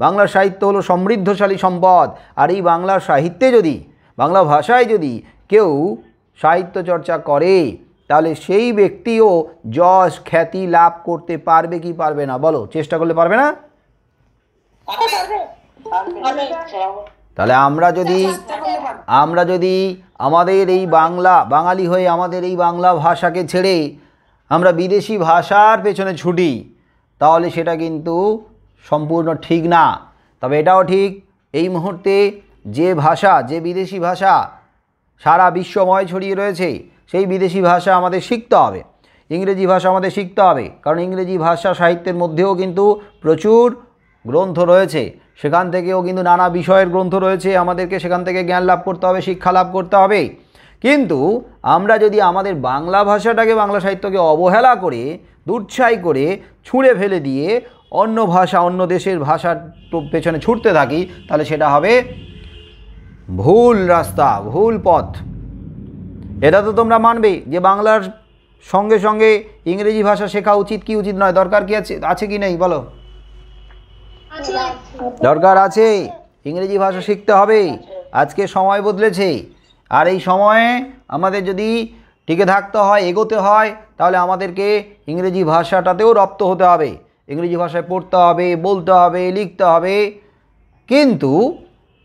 [SPEAKER 1] বাংলা সাহিত্য হলো সমৃদ্ধশালী সম্পদ। আর এই বাংলা সাহিত্যে যদি, বাংলা ভাষায় যদি কেউ সাহিত্য চর্চা করে, তাহলে সেই ব্যক্তিও যশ খ্যাতি লাভ করতে পারবে কি পারবে না? বলো, চেষ্টা করলে পারবে না? তাহলে আমরা যদি আমাদের এই বাংলা, বাঙালি হয়ে আমাদের এই বাংলা ভাষাকে ছেড়ে আমরা বিদেশি ভাষার পেছনে ছুটি, তাহলে সেটা কিন্তু সম্পূর্ণ ঠিক না। তবে এটাও ঠিক, এই মুহূর্তে যে ভাষা, যে বিদেশি ভাষা সারা বিশ্বময় ছড়িয়ে রয়েছে, সেই বিদেশি ভাষা আমাদের শিখতে হবে, ইংরেজি ভাষা আমাদের শিখতে হবে। কারণ ইংরেজি ভাষা সাহিত্যের মধ্যেও কিন্তু প্রচুর গ্রন্থ রয়েছে, সেখান থেকেও কিন্তু নানা বিষয়ের গ্রন্থ রয়েছে, আমাদেরকে সেখান থেকে জ্ঞান লাভ করতে হবে, শিক্ষা লাভ করতে হবে। কিন্তু আমরা যদি আমাদের বাংলা ভাষাটাকে, বাংলা সাহিত্যকে অবহেলা করে, দুচ্ছাই করে, ছুঁড়ে ফেলে দিয়ে অন্য ভাষা, অন্য দেশের ভাষার পেছনে ছুটতে থাকি, তাহলে সেটা হবে ভুল রাস্তা, ভুল পথ। এটা তো তোমরা মানবে যে বাংলার সঙ্গে সঙ্গে ইংরেজি ভাষা শেখা উচিত কি উচিত নয়? দরকার কি আছে কি নেই? বলো, দরকার আছে, ইংরেজি ভাষা শিখতে হবে। আজকে সময় বদলেছে, আর এই সময়ে আমাদের যদি টিকে থাকতে হয়, এগোতে হয়, তাহলে আমাদেরকে ইংরেজি ভাষাটাতেও রপ্ত হতে হবে, ইংরেজি ভাষায় পড়তে হবে, বলতে হবে, লিখতে হবে। কিন্তু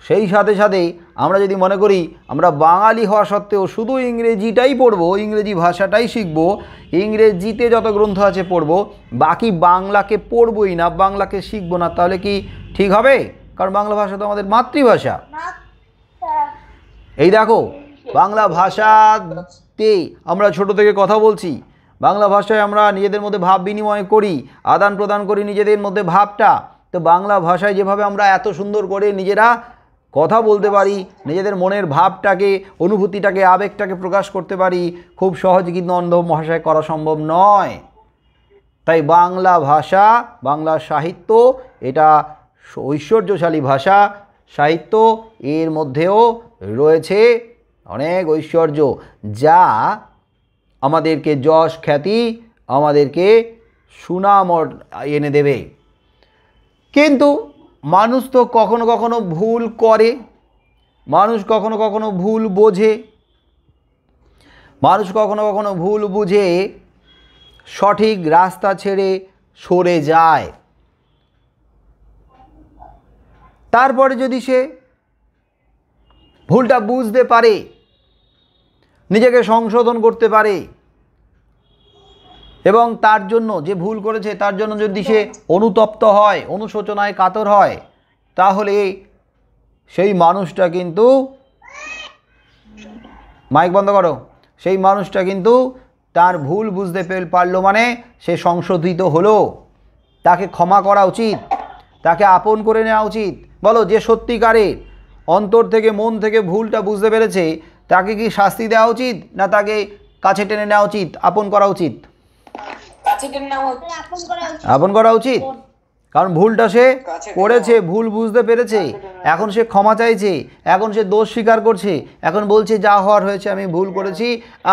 [SPEAKER 1] সেই সাথে সাথে আমরা যদি মনে করি আমরা বাঙালি হওয়া সত্ত্বেও শুধু ইংরেজিটাই পড়ব, ইংরেজি ভাষাটাই শিখব, ইংরেজিতে যত গ্রন্থ আছে পড়ব, বাকি বাংলাকে পড়বই না, বাংলাকে শিখব না, তাহলে কি ঠিক হবে? কারণ বাংলা ভাষা তো আমাদের মাতৃভাষা। এই দেখো, বাংলা ভাষাতে আমরা ছোট থেকে কথা বলছি, বাংলা ভাষায় আমরা নিজেদের মধ্যে ভাব বিনিময় করি, আদান প্রদান করি নিজেদের মধ্যে ভাবটা। তো বাংলা ভাষায় যেভাবে আমরা এত সুন্দর করে নিজেরা কথা বলতে পারি, নিজেদের মনের ভাবটাকে, অনুভূতিটাকে, আবেগটাকে প্রকাশ করতে পারি, খুব সহজে কিন্তু অন্য ভাষায় করা সম্ভব নয়। তাই বাংলা ভাষা, বাংলা সাহিত্য এটা ঐশ্বর্যশালী ভাষা, সাহিত্য, এর মধ্যেও রয়েছে অনেক ঐশ্বর্য, যা আমাদেরকে যশ খ্যাতি, আমাদেরকে সুনাম এনে দেবে। কিন্তু মানুষ তো কখনো কখনো ভুল করে, মানুষ কখনো কখনো ভুল বোঝে, মানুষ কখনো কখনো ভুল বুঝে সঠিক রাস্তা ছেড়ে সরে যায়। তারপরে যদি সে ভুলটা বুঝতে পারে, নিজেকে সংশোধন করতে পারে, এবং তার জন্য যে ভুল করেছে তার জন্য যদি সে অনুতপ্ত হয়, অনুশোচনায় কাতর হয়, তাহলে সেই মানুষটা কিন্তু, মাইক বন্ধ করো, সেই মানুষটা কিন্তু তার ভুল বুঝতে পারলো, মানে সে সংশোধিত হলো, তাকে ক্ষমা করা উচিত, তাকে আপন করে নেওয়া উচিত। বলো, যে সত্যিকারের অন্তর থেকে, মন থেকে ভুলটা বুঝতে পেরেছে, তাকে কি শাস্তি দেওয়া উচিত, না তাকে কাছে টেনে নেওয়া উচিত, আপন করা উচিত? আপন করা উচিত। কারণ ভুলটা সে করেছে, ভুল বুঝতে পেরেছে, এখন সে ক্ষমা চাইছে, এখন সে দোষ স্বীকার করছে, এখন বলছে যা হওয়ার হয়েছে আমি ভুল করেছি,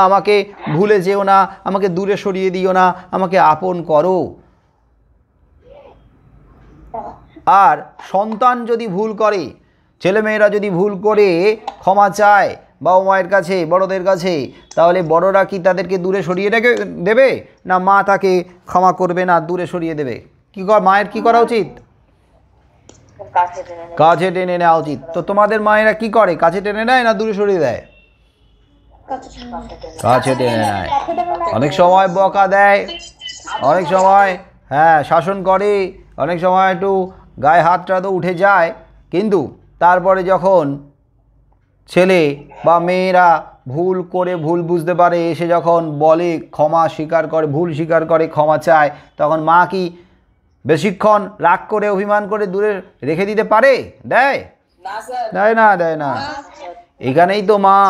[SPEAKER 1] আমাকে ভুলে যেও না, আমাকে দূরে সরিয়ে দিও না, আমাকে আপন করো। আর সন্তান যদি ভুল করে, ছেলেমেয়েরা যদি ভুল করে ক্ষমা চায় বাবা মায়ের কাছে, বড়দের কাছে, তাহলে বড়রা কি তাদেরকে দূরে সরিয়ে দেবে, না মা তাকে ক্ষমা করবে না, দূরে সরিয়ে দেবে? কি মায়ের কি করা উচিত? কাছে টেনে নেওয়া উচিত। তো তোমাদের মায়েরা কি করে, কাছে টেনে নেয় না দূরে সরিয়ে দেয়? কাছে টেনে নেয়। অনেক সময় বকা দেয়, অনেক সময় শাসন করে, অনেক সময় একটু গায়ে হাতটা তো উঠে যায়, কিন্তু তারপরে যখন ছেলে বা মেয়েরা ভুল করে, ভুল বুঝতে পারে, এসে যখন বলে, ক্ষমা স্বীকার করে, ভুল স্বীকার করে, ক্ষমা চায়, তখন মা কি বেশিক্ষণ রাগ করে, অভিমান করে দূরে রেখে দিতে পারে? দেয়? দেয় না, দেয় না। এখানেই তো মা,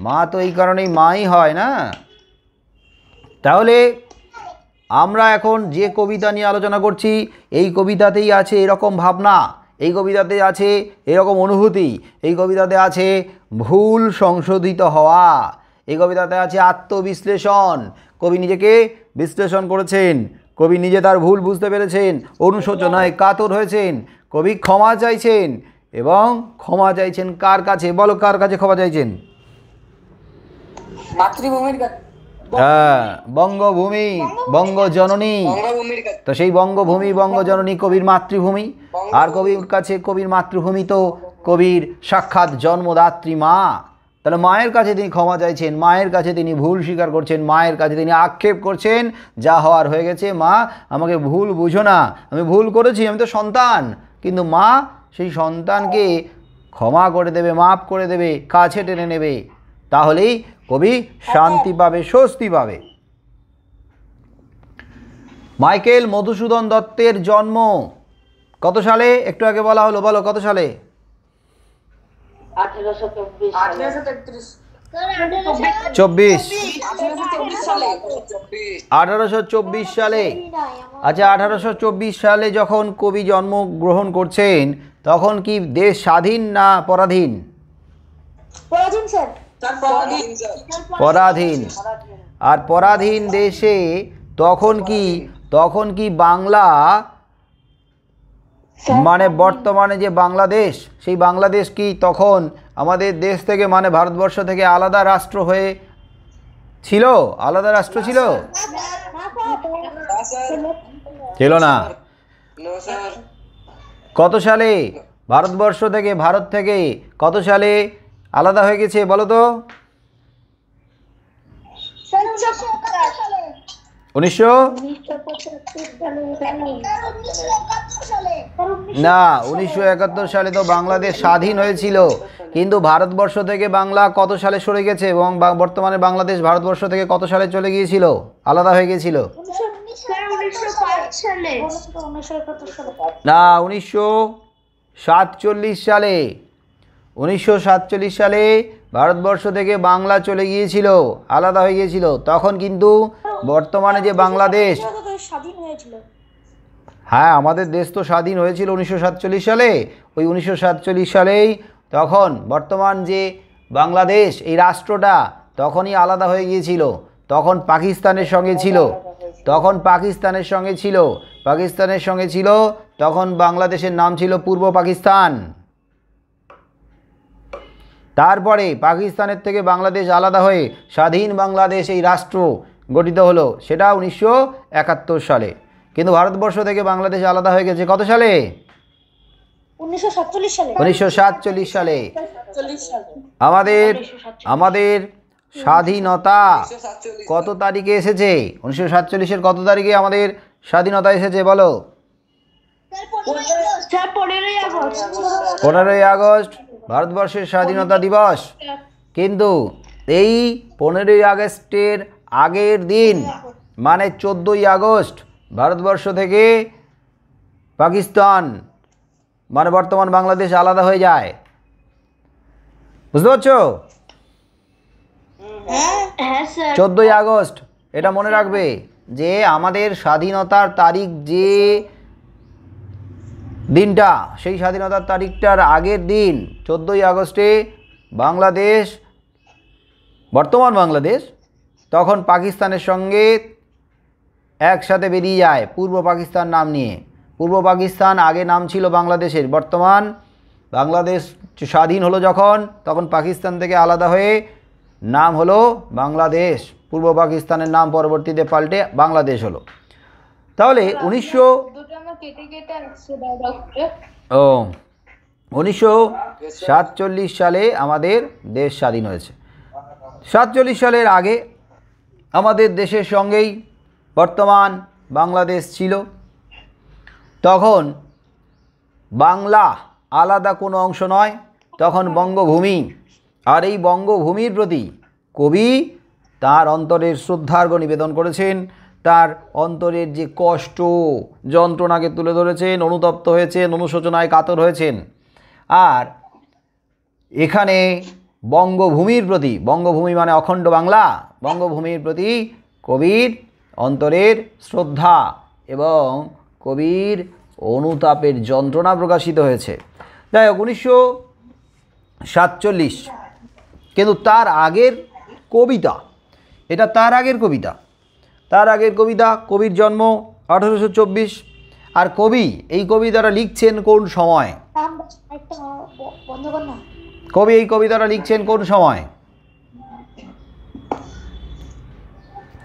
[SPEAKER 1] মা তো এই কারণেই মাই হয় না। তাহলে আমরা এখন যে কবিতা নিয়ে আলোচনা করছি, এই কবিতাতেই আছে এরকম ভাবনা, এই কবিতাতে আছে এরকম অনুভূতি, এই কবিতাতে আছে ভুল সংশোধিত হওয়া, এই কবিতাতে আছে আত্মবিশ্লেষণ। কবি নিজেকে বিশ্লেষণ করেছেন, কবি নিজে তার ভুল বুঝতে পেরেছেন, অনুশোচনায় কাতর হয়েছেন, কবি ক্ষমা চাইছেন, এবং ক্ষমা চাইছেন কার কাছে? বলো, কার কাছে ক্ষমা চাইছেন?
[SPEAKER 2] মাতৃভূমির কাছে।
[SPEAKER 1] হ্যাঁ, বঙ্গভূমি, বঙ্গজননী। তো সেই বঙ্গভূমি, বঙ্গজননী কবির মাতৃভূমি, আর কবির কাছে, কবির মাতৃভূমি তো কবির সাক্ষাৎ জন্মদাত্রী মা। তাহলে মায়ের কাছে তিনি ক্ষমা চাইছেন, মায়ের কাছে তিনি ভুল স্বীকার করছেন, মায়ের কাছে তিনি আক্ষেপ করছেন, যা হওয়ার হয়ে গেছে, মা আমাকে ভুল বুঝো না, আমি ভুল করেছি, আমি তো সন্তান। কিন্তু মা সেই সন্তানকে ক্ষমা করে দেবে, মাফ করে দেবে, কাছে টেনে নেবে, তাহলেই কবি শান্তি পাবে, স্বস্তি পাবে। মাইকেল মধুসূদন দত্তের জন্ম কত সালে? একটু আগে বলা হলো, বলো কত সালে? 1824 সালে। আচ্ছা, 1824 সালে যখন কবি জন্মগ্রহণ করছেন, তখন কি দেশ স্বাধীন না পরাধীন?
[SPEAKER 3] পরাধীন স্যার।
[SPEAKER 1] পরাধীন। আর পরাধীন দেশে তখন কি বাংলা, মানে বর্তমানে যে বাংলাদেশ, সেই বাংলাদেশ কি তখন আমাদের দেশ থেকে, মানে ভারতবর্ষ থেকে আলাদা রাষ্ট্র হয়ে ছিল? আলাদা রাষ্ট্র ছিল?
[SPEAKER 2] না স্যার
[SPEAKER 1] ছিল না।
[SPEAKER 2] নো স্যার
[SPEAKER 1] কত সালে ভারত থেকে কত সালে আলাদা হয়ে গেছে বলো তো?
[SPEAKER 3] 1971 সালে।
[SPEAKER 1] 1900
[SPEAKER 3] সালে।
[SPEAKER 1] না, 1971 সালে তো বাংলাদেশ স্বাধীন হয়েছিল, কিন্তু ভারতবর্ষ থেকে বাংলা কত সালে সরে গেছে এবং বর্তমানে বাংলাদেশ ভারতবর্ষ থেকে কত সালে চলে গিয়েছিল, আলাদা হয়ে গিয়েছিল?
[SPEAKER 3] 1905 সালে।
[SPEAKER 1] না, 1947 সালে। 1947 সালে ভারতবর্ষ থেকে বাংলা চলে গিয়েছিল, আলাদা হয়ে গিয়েছিল। তখন কিন্তু বর্তমানে যে বাংলাদেশ,
[SPEAKER 3] স্বাধীন হয়েছিল।
[SPEAKER 1] হ্যাঁ আমাদের দেশ তো স্বাধীন হয়েছিল 1947 সালে। ওই 1947 সালেই তখন বর্তমান যে বাংলাদেশ এই রাষ্ট্রটা তখনই আলাদা হয়ে গিয়েছিল। তখন পাকিস্তানের সঙ্গে ছিল, পাকিস্তানের সঙ্গে ছিল। তখন বাংলাদেশের নাম ছিল পূর্ব পাকিস্তান। তারপরে পাকিস্তানের থেকে বাংলাদেশ আলাদা হয়ে স্বাধীন বাংলাদেশ এই রাষ্ট্র গঠিত হলো, সেটা 1971 সালে। কিন্তু ভারতবর্ষ থেকে বাংলাদেশ আলাদা হয়ে গেছে কত সালে?
[SPEAKER 3] 1947 সালে।
[SPEAKER 1] 1947 সালে। আমাদের স্বাধীনতা কত তারিখে এসেছে? 1947-এর কত তারিখে আমাদের স্বাধীনতা এসেছে বলো? 15ই আগস্ট ভারতবর্ষের স্বাধীনতা দিবস। কিন্তু এই 15ই আগস্টের আগের দিন মানে 14ই আগস্ট ভারতবর্ষ থেকে পাকিস্তান মানে বর্তমান বাংলাদেশ আলাদা হয়ে যায়। বুঝতে পারছো?
[SPEAKER 3] হ্যাঁ স্যার।
[SPEAKER 1] 14ই আগস্ট, এটা মনে রাখবে যে আমাদের স্বাধীনতার তারিখ যে দিনটা, সেই স্বাধীনতার তারিখটার আগের দিন 14ই আগস্টে বাংলাদেশ, বর্তমান বাংলাদেশ তখন পাকিস্তানের সঙ্গে একসাথে বেরিয়ে যায় পূর্ব পাকিস্তান নাম নিয়ে। পূর্ব পাকিস্তান আগে নাম ছিল বাংলাদেশের। বর্তমান বাংলাদেশ স্বাধীন হলো যখন, তখন পাকিস্তান থেকে আলাদা হয়ে নাম হলো বাংলাদেশ। পূর্ব পাকিস্তানের নাম পরবর্তীতে পাল্টে বাংলাদেশ হলো। তাহলে 1947 সালে আমাদের দেশ স্বাধীন হয়েছে। 47 সালের আগে আমাদের দেশের সঙ্গেই বর্তমান বাংলাদেশ ছিল। তখন বাংলা আলাদা কোনো অংশ নয়, তখন বঙ্গভূমি। আর এই বঙ্গভূমির প্রতি কবি তার অন্তরের শ্রদ্ধার্ঘ্য নিবেদন করেছেন, তার অন্তরের যে কষ্ট যন্ত্রণাকে তুলে ধরেছেন, অনুতপ্ত হয়েছেন, অনুশোচনায় কাতর হয়েছেন। আর এখানে বঙ্গভূমির প্রতি, বঙ্গভূমি মানে অখণ্ড বাংলা, বঙ্গভূমির প্রতি কবির অন্তরের শ্রদ্ধা এবং কবির অনুতাপের যন্ত্রণা প্রকাশিত হয়েছে। যাই হোক, 1947, কিন্তু তার আগের কবিতা, এটা তার আগের কবিতা। কবির জন্ম 1824। আর কবি এই কবিতাটা লিখছেন কোন সময়? কবি এই কবিতাটা লিখছেন কোন সময়?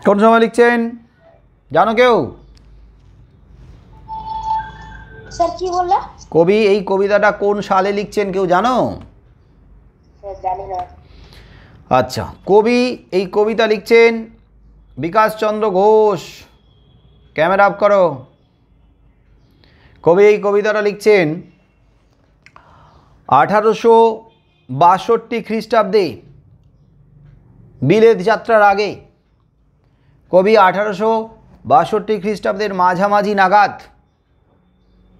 [SPEAKER 1] কোন সময় লিখছেন জানো কেউ?
[SPEAKER 3] স্যার কি বললা?
[SPEAKER 1] কবি এই কবিতাটা কোন সালে লিখছেন কেউ জানো?
[SPEAKER 3] জানি না।
[SPEAKER 1] আচ্ছা, কবি এই কবিতা লিখছেন বিকাশচন্দ্র ঘোষ। ক্যামেরা অফ করো। কবি এই কবিতাটা লিখছেন 1862 খ্রিস্টাব্দে, বিলেত যাত্রার আগে। কবি 1862 খ্রিস্টাব্দের মাঝামাঝি নাগাদ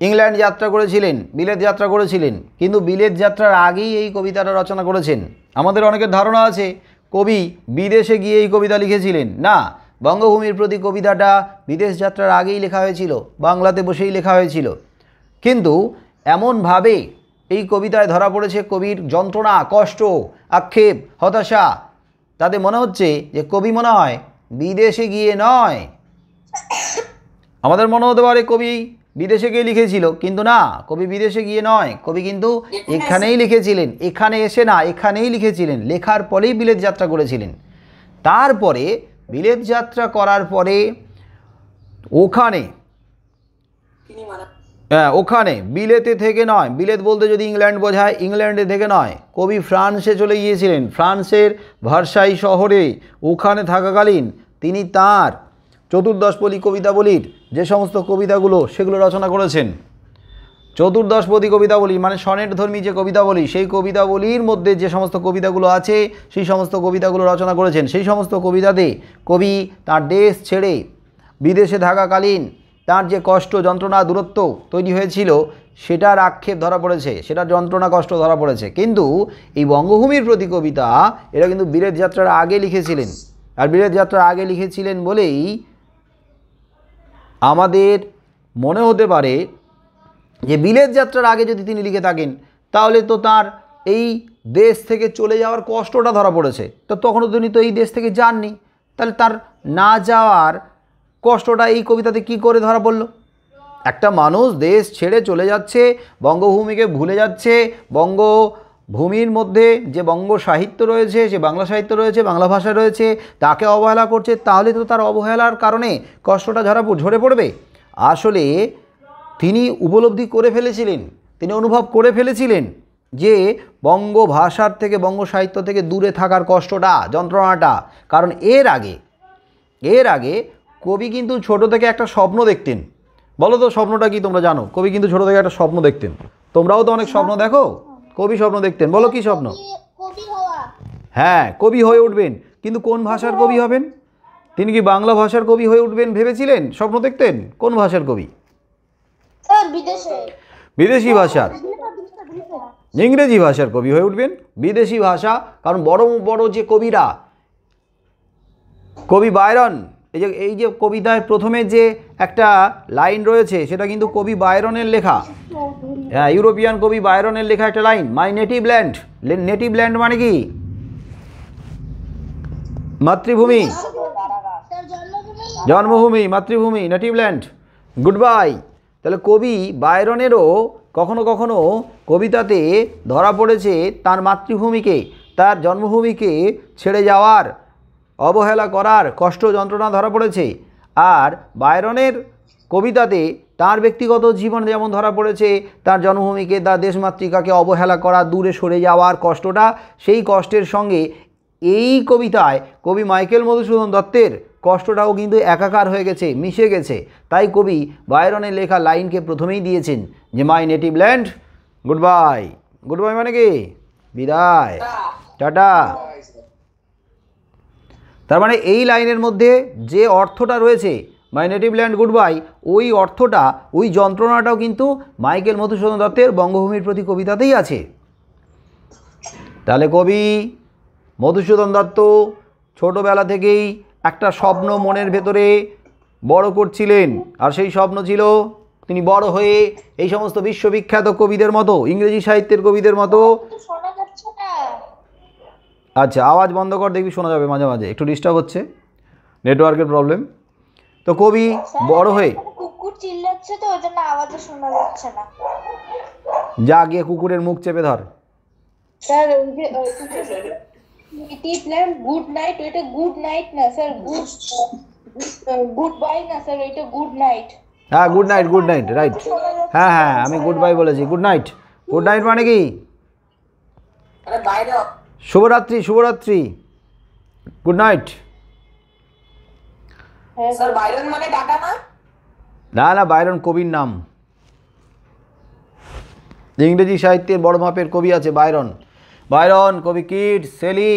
[SPEAKER 1] ইংল্যান্ড যাত্রা করেছিলেন, বিলেত যাত্রা করেছিলেন, কিন্তু বিলেত যাত্রার আগেই এই কবিতাটা রচনা করেছেন। আমাদের অনেকের ধারণা আছে কবি বিদেশে গিয়ে এই কবিতা লিখেছিলেন। না, বঙ্গভূমির প্রতি কবিতাটা বিদেশ যাত্রার আগেই লেখা হয়েছিল, বাংলাতে বসেই লেখা হয়েছিল। কিন্তু এমনভাবে এই কবিতায় ধরা পড়েছে কবির যন্ত্রণা, কষ্ট, আক্ষেপ, হতাশা। তাতে মনে হচ্ছে যে কবি মনে হয় বিদেশে গিয়ে নয়। আমাদের মনে হতে পারে কবি বিদেশে গিয়ে লিখেছিল, কিন্তু না, কবি বিদেশে গিয়ে নয়, কবি কিন্তু এখানেই লিখেছিলেন। এখানে এসে না, এখানেই লিখেছিলেন। লেখার পরেই বিলেত যাত্রা করেছিলেন। তারপরে বিলেত যাত্রা করার পরে ওখানে ওখানে বিলেতে থেকে নয়, বিলেত বলতে যদি ইংল্যান্ড বোঝায়, ইংল্যান্ডে থেকে নয়, কবি ফ্রান্সে চলে গিয়েছিলেন। ফ্রান্সের ভার্সাই শহরে ওখানে থাকাকালীন তিনি তাঁর চতুর্দশপদী কবিতাবলীর যে সমস্ত কবিতাগুলো সেগুলো রচনা করেছেন। চতুর্দশপদী কবিতাবলী মানে সনেটধর্মী যে কবিতাবলী, সেই কবিতাবলীর মধ্যে যে সমস্ত কবিতাগুলো আছে সেই সমস্ত কবিতাগুলো রচনা করেছেন। সেই সমস্ত কবিতাতে কবি তার দেশ ছেড়ে বিদেশে থাকাকালীন তার যে কষ্ট, যন্ত্রণা, দূরত্ব তৈরি হয়েছিল সেটার আক্ষেপ ধরা পড়েছে, সেটার যন্ত্রণা, কষ্ট ধরা পড়েছে। কিন্তু এই বঙ্গভূমির প্রতি কবিতা এরা কিন্তু বিলেত যাত্রার আগে লিখেছিলেন। আর বিলেত যাত্রার আগে লিখেছিলেন বলেই আমাদের মনে হতে পারে যে বিলেত যাত্রার আগে যদি তিনি লিখে থাকেন তাহলে তো তার এই দেশ থেকে চলে যাওয়ার কষ্টটা ধরা পড়েছে। তো তখনও তিনি তো এই দেশ থেকে যাননি, তাহলে তার না যাওয়ার কষ্টটা এই কবিতাতে কি করে ধরা পড়ল? একটা মানুষ দেশ ছেড়ে চলে যাচ্ছে, বঙ্গভূমিকে ভুলে যাচ্ছে, বঙ্গভূমির মধ্যে যে বঙ্গ সাহিত্য রয়েছে, যে বাংলা সাহিত্য রয়েছে, বাংলা ভাষা রয়েছে, তাকে অবহেলা করছে, তাহলে তো তার অবহেলার কারণে কষ্টটা ঝরে পড়বে। আসলে তিনি উপলব্ধি করে ফেলেছিলেন, তিনি অনুভব করে ফেলেছিলেন যে বঙ্গ ভাষার থেকে, বঙ্গ সাহিত্য থেকে দূরে থাকার কষ্টটা, যন্ত্রণাটা। কারণ এর আগে কবি কিন্তু ছোট থেকে একটা স্বপ্ন দেখতেন। বলো তো স্বপ্নটা কি তোমরা জানো? কবি কিন্তু ছোট থেকে একটা স্বপ্ন দেখতেন। তোমরাও তো অনেক স্বপ্ন দেখো, কবি স্বপ্ন দেখতেন। বলো কি স্বপ্ন?
[SPEAKER 3] কবি হওয়া।
[SPEAKER 1] হ্যাঁ, কবি হয়ে উঠবেন। কিন্তু কোন ভাষার কবি হবেন? তিনি কি বাংলা ভাষার কবি হয়ে উঠবেন ভেবেছিলেন? স্বপ্ন দেখতেন কোন ভাষার কবি?
[SPEAKER 3] স্যার বিদেশে।
[SPEAKER 1] বিদেশি ভাষার, ইংরেজি ভাষার কবি হয়ে উঠবেন। বিদেশি ভাষা, কারণ বড় বড় যে কবিরা, কবি বায়রন, এই যে কবিতায় প্রথমে যে একটা লাইন রয়েছে সেটা কিন্তু কবি বায়রনের লেখা। হ্যাঁ, ইউরোপিয়ান কবি বায়রনের লেখা একটা লাইন, মাই নেটিভ ল্যান্ড। নেটিভ ল্যান্ড মানে কি? মাতৃভূমি, জন্মভূমি, মাতৃভূমি, নেটিভ ল্যান্ড, গুড বাই। তাহলে কবি বায়রনেরও কখনো কখনো কবিতাতে ধরা পড়েছে তার মাতৃভূমিকে, তার জন্মভূমিকে ছেড়ে যাওয়ার, অবহেলা করার কষ্ট, যন্ত্রণা ধরা পড়েছে। আর বায়রনের কবিতাতে তার ব্যক্তিগত জীবন যেমন ধরা পড়েছে, তার জন্মভূমিকে, তার দেশমাতৃকাকে অবহেলা করা, দূরে সরে যাওয়ার কষ্টটা, সেই কষ্টের সঙ্গে এই কবিতায় কবি মাইকেল মধুসূদন দত্তের কষ্টটাও কিন্তু একাকার হয়ে গেছে, মিশে গেছে। তাই কবি বায়রনের লেখা লাইনকে প্রথমেই দিয়েছেন যে মাই native land, good bye. Good bye মানে কি? বিদায়, টাটা। তার মানে এই লাইনের মধ্যে যে অর্থটা রয়েছে, মাই নেটিভ ল্যান্ড, গুড বাই, ওই অর্থটা, ওই যন্ত্রণাটাও কিন্তু মাইকেল মধুসূদন দত্তের বঙ্গভূমির প্রতি কবিতাতেই আছে। তাহলে কবি মধুসূদন দত্ত ছোটোবেলা থেকেই একটা স্বপ্ন মনের ভেতরে বড় করছিলেন। আর সেই স্বপ্ন ছিল তিনি বড় হয়ে এই সমস্ত বিশ্ববিখ্যাত কবিদের মতো, ইংরেজি সাহিত্যের কবিদের মতো।
[SPEAKER 3] শোনা যাচ্ছে না।
[SPEAKER 1] আচ্ছা, আওয়াজ বন্ধ কর, দেখবি শোনা যাবে মাঝে মাঝে, একটু ডিস্টার্ব হচ্ছে, নেটওয়ার্কের প্রবলেম। তো কবি বড় হয়ে,
[SPEAKER 3] কুকুর চিল্লাচ্ছে তো ওই জন্য আওয়াজও শোনা যাচ্ছে না।
[SPEAKER 1] যা গিয়ে কুকুরের মুখ চেপে ধর।
[SPEAKER 3] স্যার ওই যে নেটিভ ল্যান্ড গুড নাইট, ওইটা গুড নাইট না স্যার, গুড বাই না স্যার, ওইটা গুড নাইট।
[SPEAKER 1] হ্যাঁ, good night, good night, right. হ্যাঁ হ্যাঁ, আমি গুড বাই বলেছি, গুড নাইট। গুড নাইট মানে কি? শুভরাত্রি, শুভরাত্রি, গুড নাইট।
[SPEAKER 2] স্যার বাইরন মানে টাটা না?
[SPEAKER 1] না না, বায়রন কবির নাম। ইংরেজি সাহিত্যের বড় মাপের কবি আছে বায়রন। বায়রন, কবি কিট, শেলি,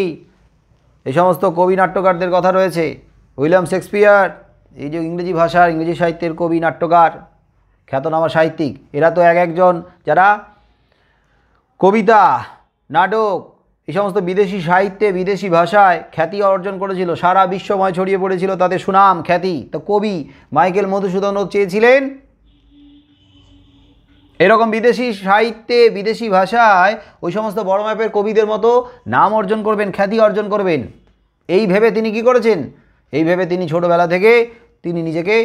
[SPEAKER 1] এই সমস্ত কবি নাট্যকারদের কথা রয়েছে। উইলিয়াম শেক্সপিয়ার, এই যে ইংরেজি ভাষার, ইংরেজি সাহিত্যের কবি, নাট্যকার, খ্যাতনামা সাহিত্যিক, এরা তো এক একজন যারা কবিতা, নাটক, এই সমস্ত বিদেশি সাহিত্যে, বিদেশি ভাষায় খ্যাতি অর্জন করেছিল, সারা বিশ্বময় ছড়িয়ে পড়েছিল তাদের সুনাম, খ্যাতি। তো কবি মাইকেল মধুসূদনও চেয়েছিলেন এরকম বিদেশি সাহিত্যে, বিদেশি ভাষায় ওই সমস্ত বড় মাপের কবিদের মতো নাম অর্জন করবেন, খ্যাতি অর্জন করবেন। এই ভেবে তিনি কি করেছেন? এই ভেবে তিনি ছোটোবেলা থেকে তিনি নিজেকে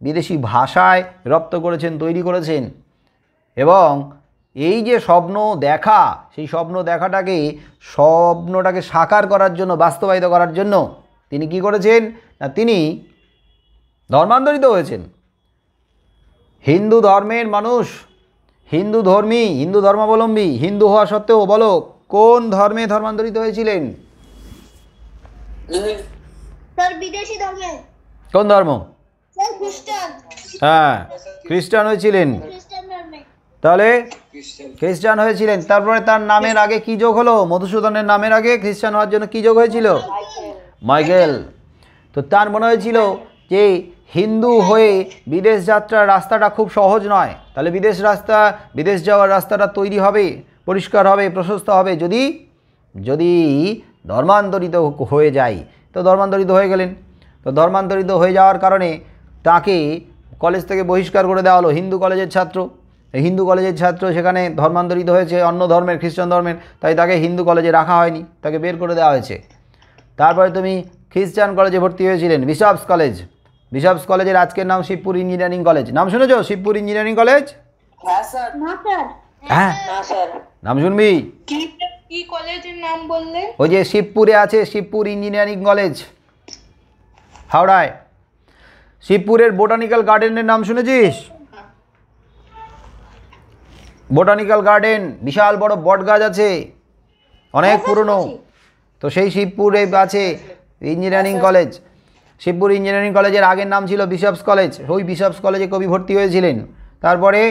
[SPEAKER 1] বিদেশি ভাষায় রপ্ত করেছেন, তৈরি করেছেন। এবং এই যে স্বপ্ন দেখা, সেই স্বপ্নটাকে সাকার করার জন্য, বাস্তবায়িত করার জন্য তিনি কি করেছেন না তিনি ধর্মান্তরিত হয়েছেন। হিন্দু ধর্মের মানুষ, হিন্দু ধর্মী, হিন্দু ধর্মাবলম্বী, হিন্দু হওয়া সত্ত্বেও বলো কোন ধর্মে ধর্মান্তরিত হয়েছিলেন?
[SPEAKER 3] স্যার বিদেশি ধর্মে।
[SPEAKER 1] কোন ধর্ম?
[SPEAKER 3] স্যার খ্রিস্টান।
[SPEAKER 1] হ্যাঁ, খ্রিস্টান হয়েছিলেন।
[SPEAKER 3] খ্রিস্টান ধর্মে।
[SPEAKER 1] তাহলে খ্রিস্টান হয়েছিলেন, তারপরে তার নামের আগে কি যোগ হলো? মধুসূদনের নামের আগে খ্রিস্টান হওয়ার জন্য কি যোগ হয়েছিল? মাইকেল। তো তার মনে হয়েছিল যে হিন্দু হয়ে বিদেশ যাত্রার রাস্তাটা খুব সহজ নয়, তাহলে বিদেশ যাওয়ার রাস্তাটা তৈরি হবে, পরিষ্কার হবে, প্রশস্ত হবে যদি যদি ধর্মান্তরিত হয়ে যায়। তো ধর্মান্তরিত হয়ে গেলেন। তো ধর্মান্তরিত হয়ে যাওয়ার কারণে তাকে কলেজ থেকে বহিষ্কার করে দেওয়া হলো। হিন্দু কলেজের ছাত্র, হিন্দু কলেজের ছাত্র সেখানে ধর্মান্তরিত হয়েছে অন্য ধর্মের, খ্রিস্টান ধর্মের, তাই তাকে হিন্দু কলেজে রাখা হয়নি, তাকে বের করে দেওয়া হয়েছে। তারপরে তুমি খ্রিস্টান কলেজে ভর্তি হয়েছিলেন, বিশপস কলেজ। বিশপস কলেজের আজকের নাম শিবপুর ইঞ্জিনিয়ারিং কলেজ। নাম শুনেছো শিবপুর ইঞ্জিনিয়ারিং কলেজ?
[SPEAKER 2] হ্যাঁ স্যার।
[SPEAKER 3] না স্যার।
[SPEAKER 1] হ্যাঁ,
[SPEAKER 2] না স্যার।
[SPEAKER 1] নাম শুনবি?
[SPEAKER 2] কি কলেজের নাম বললেন?
[SPEAKER 1] ওই যে শিবপুরে আছে, শিবপুর ইঞ্জিনিয়ারিং কলেজ, হাওড়ায়। শিবপুরের বোটানিক্যাল গার্ডেনের নাম শুনেছিস? বোটানিক্যাল গার্ডেন, বিশাল বড় বট গাছ আছে, অনেক পুরনো। তো সেই শিবপুরে আছে ইঞ্জিনিয়ারিং কলেজ। শিবপুর ইঞ্জিনিয়ারিং কলেজের আগের নাম ছিল বিশপস কলেজ। ওই বিশপস কলেজে কবি ভর্তি হয়েছিলেন। তারপরে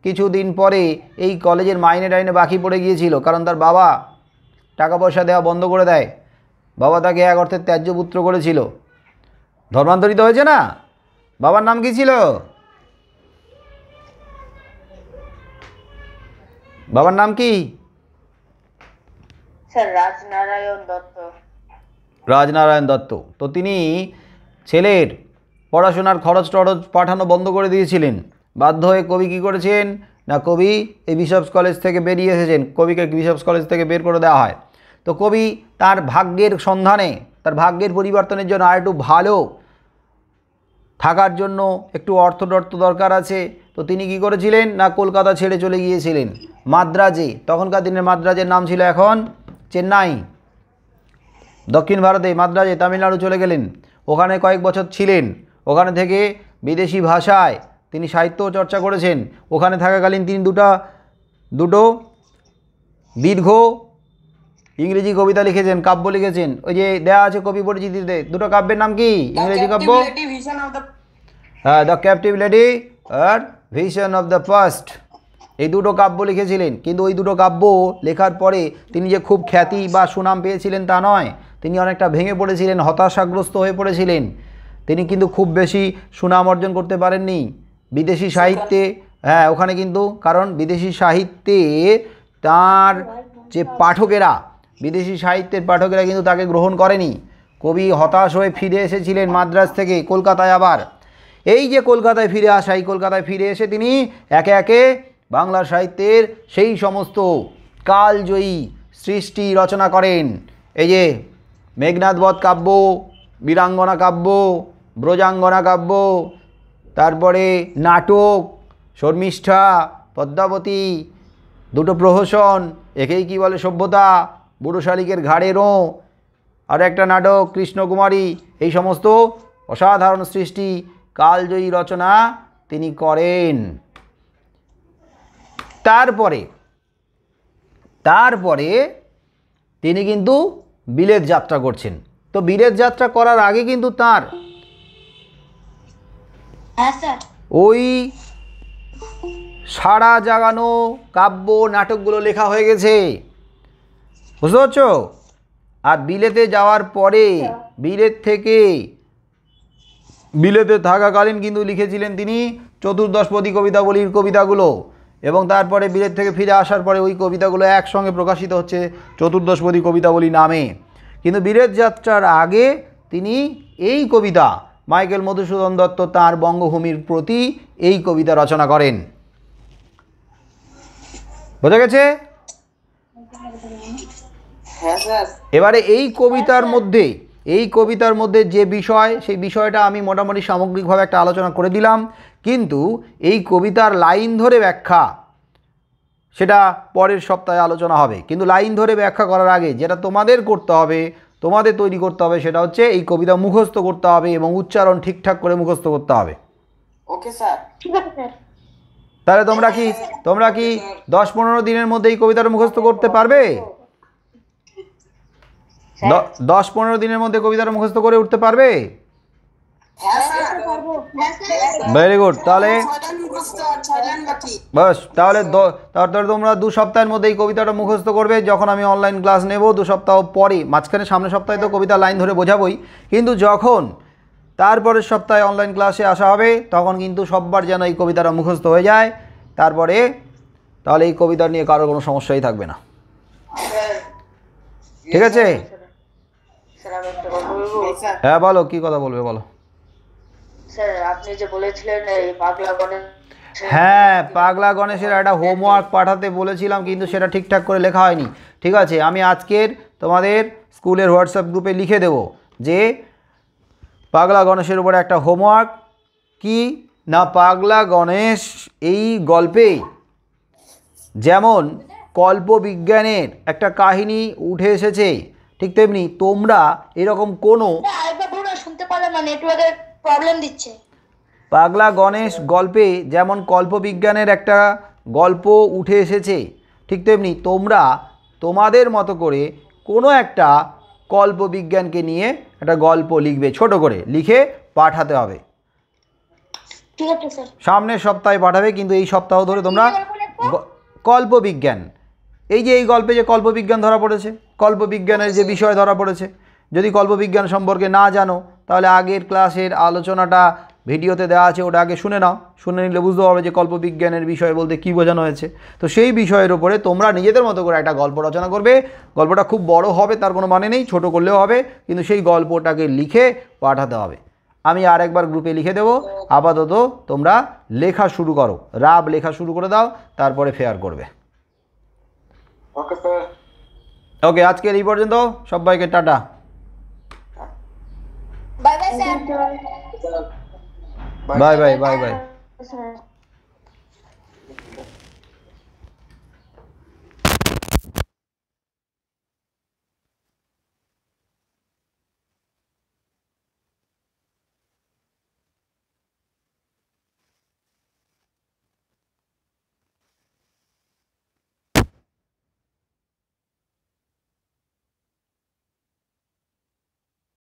[SPEAKER 1] কিছুদিন পরে এই কলেজের মাইনে টাইনে বাকি পড়ে গিয়েছিল, কারণ তার বাবা টাকা পয়সা দেওয়া বন্ধ করে দেয়। বাবা তাকে এক অর্থে ত্যায্য পুত্র করেছিল। ধর্মান্তরিত হয়েছে না? বাবার নাম কি ছিল? বাবার নাম কি?
[SPEAKER 2] স্যার রাজনারায়ণ দত্ত।
[SPEAKER 1] রাজনারায়ণ দত্ত। তো তিনি ছেলের পড়াশোনার খরচ টরচ পাঠানো বন্ধ করে দিয়েছিলেন। বাধ্য হয়ে কবি কী করেছেন না, কবি এই বিশপস কলেজ থেকে বেরিয়ে এসেছেন। কবিকে বিশপস কলেজ থেকে বের করে দেওয়া হয়। তো কবি তার ভাগ্যের সন্ধানে, তার ভাগ্যের পরিবর্তনের জন্য আর একটু ভালো থাকার জন্য একটু অর্থ দরকার আছে। তো তিনি কি করেছিলেন না, কলকাতা ছেড়ে চলে গিয়েছিলেন মাদ্রাজে। তখনকার দিনের মাদ্রাজের নাম ছিল এখন চেন্নাই। দক্ষিণ ভারতে মাদ্রাজে, তামিলনাড়ু চলে গেলেন। ওখানে কয়েক বছর ছিলেন। ওখানে থেকে বিদেশি ভাষায় তিনি সাহিত্য চর্চা করেছেন। ওখানে থাকাকালীন তিনি দুটো দীর্ঘ ইংরেজি কবিতা লিখেছেন, কাব্য লিখেছেন। ওই যে দেওয়া আছে কবি পরিচিতিতে, দুটো কাব্যের নাম কি? ইংরেজি কাব্য, হ্যাঁ, দ্য ক্যাপটিভ লেডি আর ভিশন অফ দ্য পাস্ট। এই দুটো কাব্য লিখেছিলেন। কিন্তু ওই দুটো কাব্য লেখার পরে তিনি যে খুব খ্যাতি বা সুনাম পেয়েছিলেন তা নয়, তিনি অনেকটা ভেঙে পড়েছিলেন, হতাশাগ্রস্ত হয়ে পড়েছিলেন। তিনি কিন্তু খুব বেশি সুনাম অর্জন করতে পারেননি বিদেশি সাহিত্যে। হ্যাঁ, ওখানে কিন্তু কারণ বিদেশি সাহিত্যে তার যে পাঠকেরা, বিদেশি সাহিত্যের পাঠকেরা কিন্তু তাকে গ্রহণ করেনি। কবি হতাশ হয়ে ফিরে এসেছিলেন মাদ্রাজ থেকে কলকাতায়। আবার এই যে কলকাতায় ফিরে আসা, এই কলকাতায় ফিরে এসে তিনি একে একে বাংলা সাহিত্যের সেই সমস্ত কালজয়ী সৃষ্টি রচনা করেন। এই যে মেঘনাদ বধ কাব্য, বীরাঙ্গনা কাব্য, ব্রজাঙ্গনা কাব্য, তারপরে নাটক শর্মিষ্ঠা, পদ্মাবতী, দুটো প্রহসন, একেই কি বলে সভ্যতা, বুড়ো শালিকের ঘাড়েরও, আর একটা নাটক কৃষ্ণকুমারী। এই সমস্ত অসাধারণ সৃষ্টি, কালজয়ী রচনা তিনি করেন। তারপরে তিনি কিন্তু বিলেত যাত্রা করছেন। তো বিলেত যাত্রা করার আগে কিন্তু তার ওই সারা জাগানো কাব্য নাটকগুলো লেখা হয়ে গেছে, বুঝতে পারছো? আর বিলেতে যাওয়ার পরে বিলেতে থাকাকালীন কিন্তু লিখেছিলেন তিনি চতুর্দশপদী কবিতাবলীর কবিতাগুলো। এবং তারপরে বিলেত থেকে ফিরে আসার পরে ওই কবিতাগুলো একসঙ্গে প্রকাশিত হচ্ছে চতুর্দশপদী কবিতাবলী নামে। কিন্তু বিলেত যাত্রার আগে তিনি এই কবিতা, মাইকেল মধুসূদন দত্ত তাঁর বঙ্গভূমির প্রতি এই কবিতা রচনা করেন। বোঝা গেছে? এবারে এই কবিতার মধ্যে যে বিষয়, সেই বিষয়টা আমি মোটামুটি সামগ্রিকভাবে একটা আলোচনা করে দিলাম। কিন্তু এই কবিতার লাইন ধরে ব্যাখ্যা সেটা পরের সপ্তাহে আলোচনা হবে। কিন্তু লাইন ধরে ব্যাখ্যা করার আগে যেটা তোমাদের করতে হবে, তোমাদের তৈরি করতে হবে সেটা হচ্ছে এই কবিতা মুখস্থ করতে হবে এবং উচ্চারণ ঠিকঠাক করে মুখস্থ করতে হবে।
[SPEAKER 2] Okay sir.
[SPEAKER 3] ঠিক আছে স্যার।
[SPEAKER 1] তাহলে তোমরা কি 10-15 দিনের মধ্যে এই কবিতাটা মুখস্থ করতে পারবে? 10-15 দিনের মধ্যে কবিতাটা মুখস্থ করে উঠতে পারবে?
[SPEAKER 2] হ্যাঁ স্যার।
[SPEAKER 1] Very good. তাহলে বাস, তাহলে তোমরা 2 সপ্তাহের মধ্যে এই কবিতাটা মুখস্থ করবে। যখন আমি অনলাইন ক্লাস নেব 2 সপ্তাহ পরে, মাঝখানে সামনের সপ্তাহে তো কবিতা লাইন ধরে বোঝাবই, কিন্তু যখন তারপরের সপ্তাহে অনলাইন ক্লাসে আসা হবে তখন কিন্তু সববার যেন এই কবিতাটা মুখস্থ হয়ে যায়। তারপরে তাহলে এই কবিতা নিয়ে কারোর কোনো সমস্যাই থাকবে না। ঠিক আছে?
[SPEAKER 2] স্যার আমি একটা কথা বলবো।
[SPEAKER 1] হ্যাঁ বলো, কি কথা বলবে বলো।
[SPEAKER 2] স্যার আপনি যে বলেছিলেন এই পাগলা গণেশ,
[SPEAKER 1] হ্যাঁ, পাগলা গণেশের একটা হোমওয়ার্ক পাঠাতে বলেছিলাম কিন্তু সেটা ঠিকঠাক করে লেখা হয়নি। ঠিক আছে, আমি আজকের তোমাদের স্কুলের হোয়াটসঅ্যাপ গ্রুপে লিখে দেব যে পাগলা গণেশের উপরে একটা হোমওয়ার্ক কি না, পাগলা গণেশ এই গল্পে যেমন কল্পবিজ্ঞানের একটা কাহিনী উঠে এসেছে, ঠিক তেমনি তোমরা এরকম কোনো
[SPEAKER 3] আরেকবার বলুন, শুনতে পারলাম না, নেটওয়ার্কের প্রবলেম দিচ্ছে।
[SPEAKER 1] পাগলা গণেশ গল্পে যেমন কল্পবিজ্ঞানের একটা গল্প উঠে এসেছে, ঠিক তেমনি তোমরা তোমাদের মতো করে কোনো একটা কল্পবিজ্ঞানকে নিয়ে একটা গল্প লিখবে, ছোট করে লিখে পাঠাতে হবে।
[SPEAKER 3] ঠিক আছে স্যার।
[SPEAKER 1] সামনের সপ্তাহে পাঠাবে, কিন্তু এই সপ্তাহ ধরে তোমরা কল্পবিজ্ঞান, এই যে এই গল্পে যে কল্পবিজ্ঞান ধরা পড়েছে, কল্পবিজ্ঞানের যে বিষয় ধরা পড়েছে, যদি কল্পবিজ্ঞান সম্পর্কে না জানো তাহলে আগের ক্লাসের আলোচনাটা ভিডিওতে দেওয়া আছে, ওটা আগে শুনে নাও। শুনে নিলে বুঝতে পারবে যে কল্পবিজ্ঞানের বিষয় বলতে কী বোঝানো হয়েছে। তো সেই বিষয়ের উপরে তোমরা নিজেদের মতো করে একটা গল্প রচনা করবে। গল্পটা খুব বড় হবে তার কোনো মানে নেই, ছোট করলেও হবে, কিন্তু সেই গল্পটাকে লিখে পাঠাতে হবে। আমি আরেকবার গ্রুপে লিখে দেব। আপাতত তোমরা লেখা শুরু করো, রাব লেখা শুরু করে দাও, তারপরে ফেয়ার করবে।
[SPEAKER 2] Okay sir.
[SPEAKER 1] ওকে, আজকের এই পর্যন্ত, সবাইকে tata.
[SPEAKER 3] Bye bye sir.
[SPEAKER 1] Bye bye bye bye.
[SPEAKER 3] Sir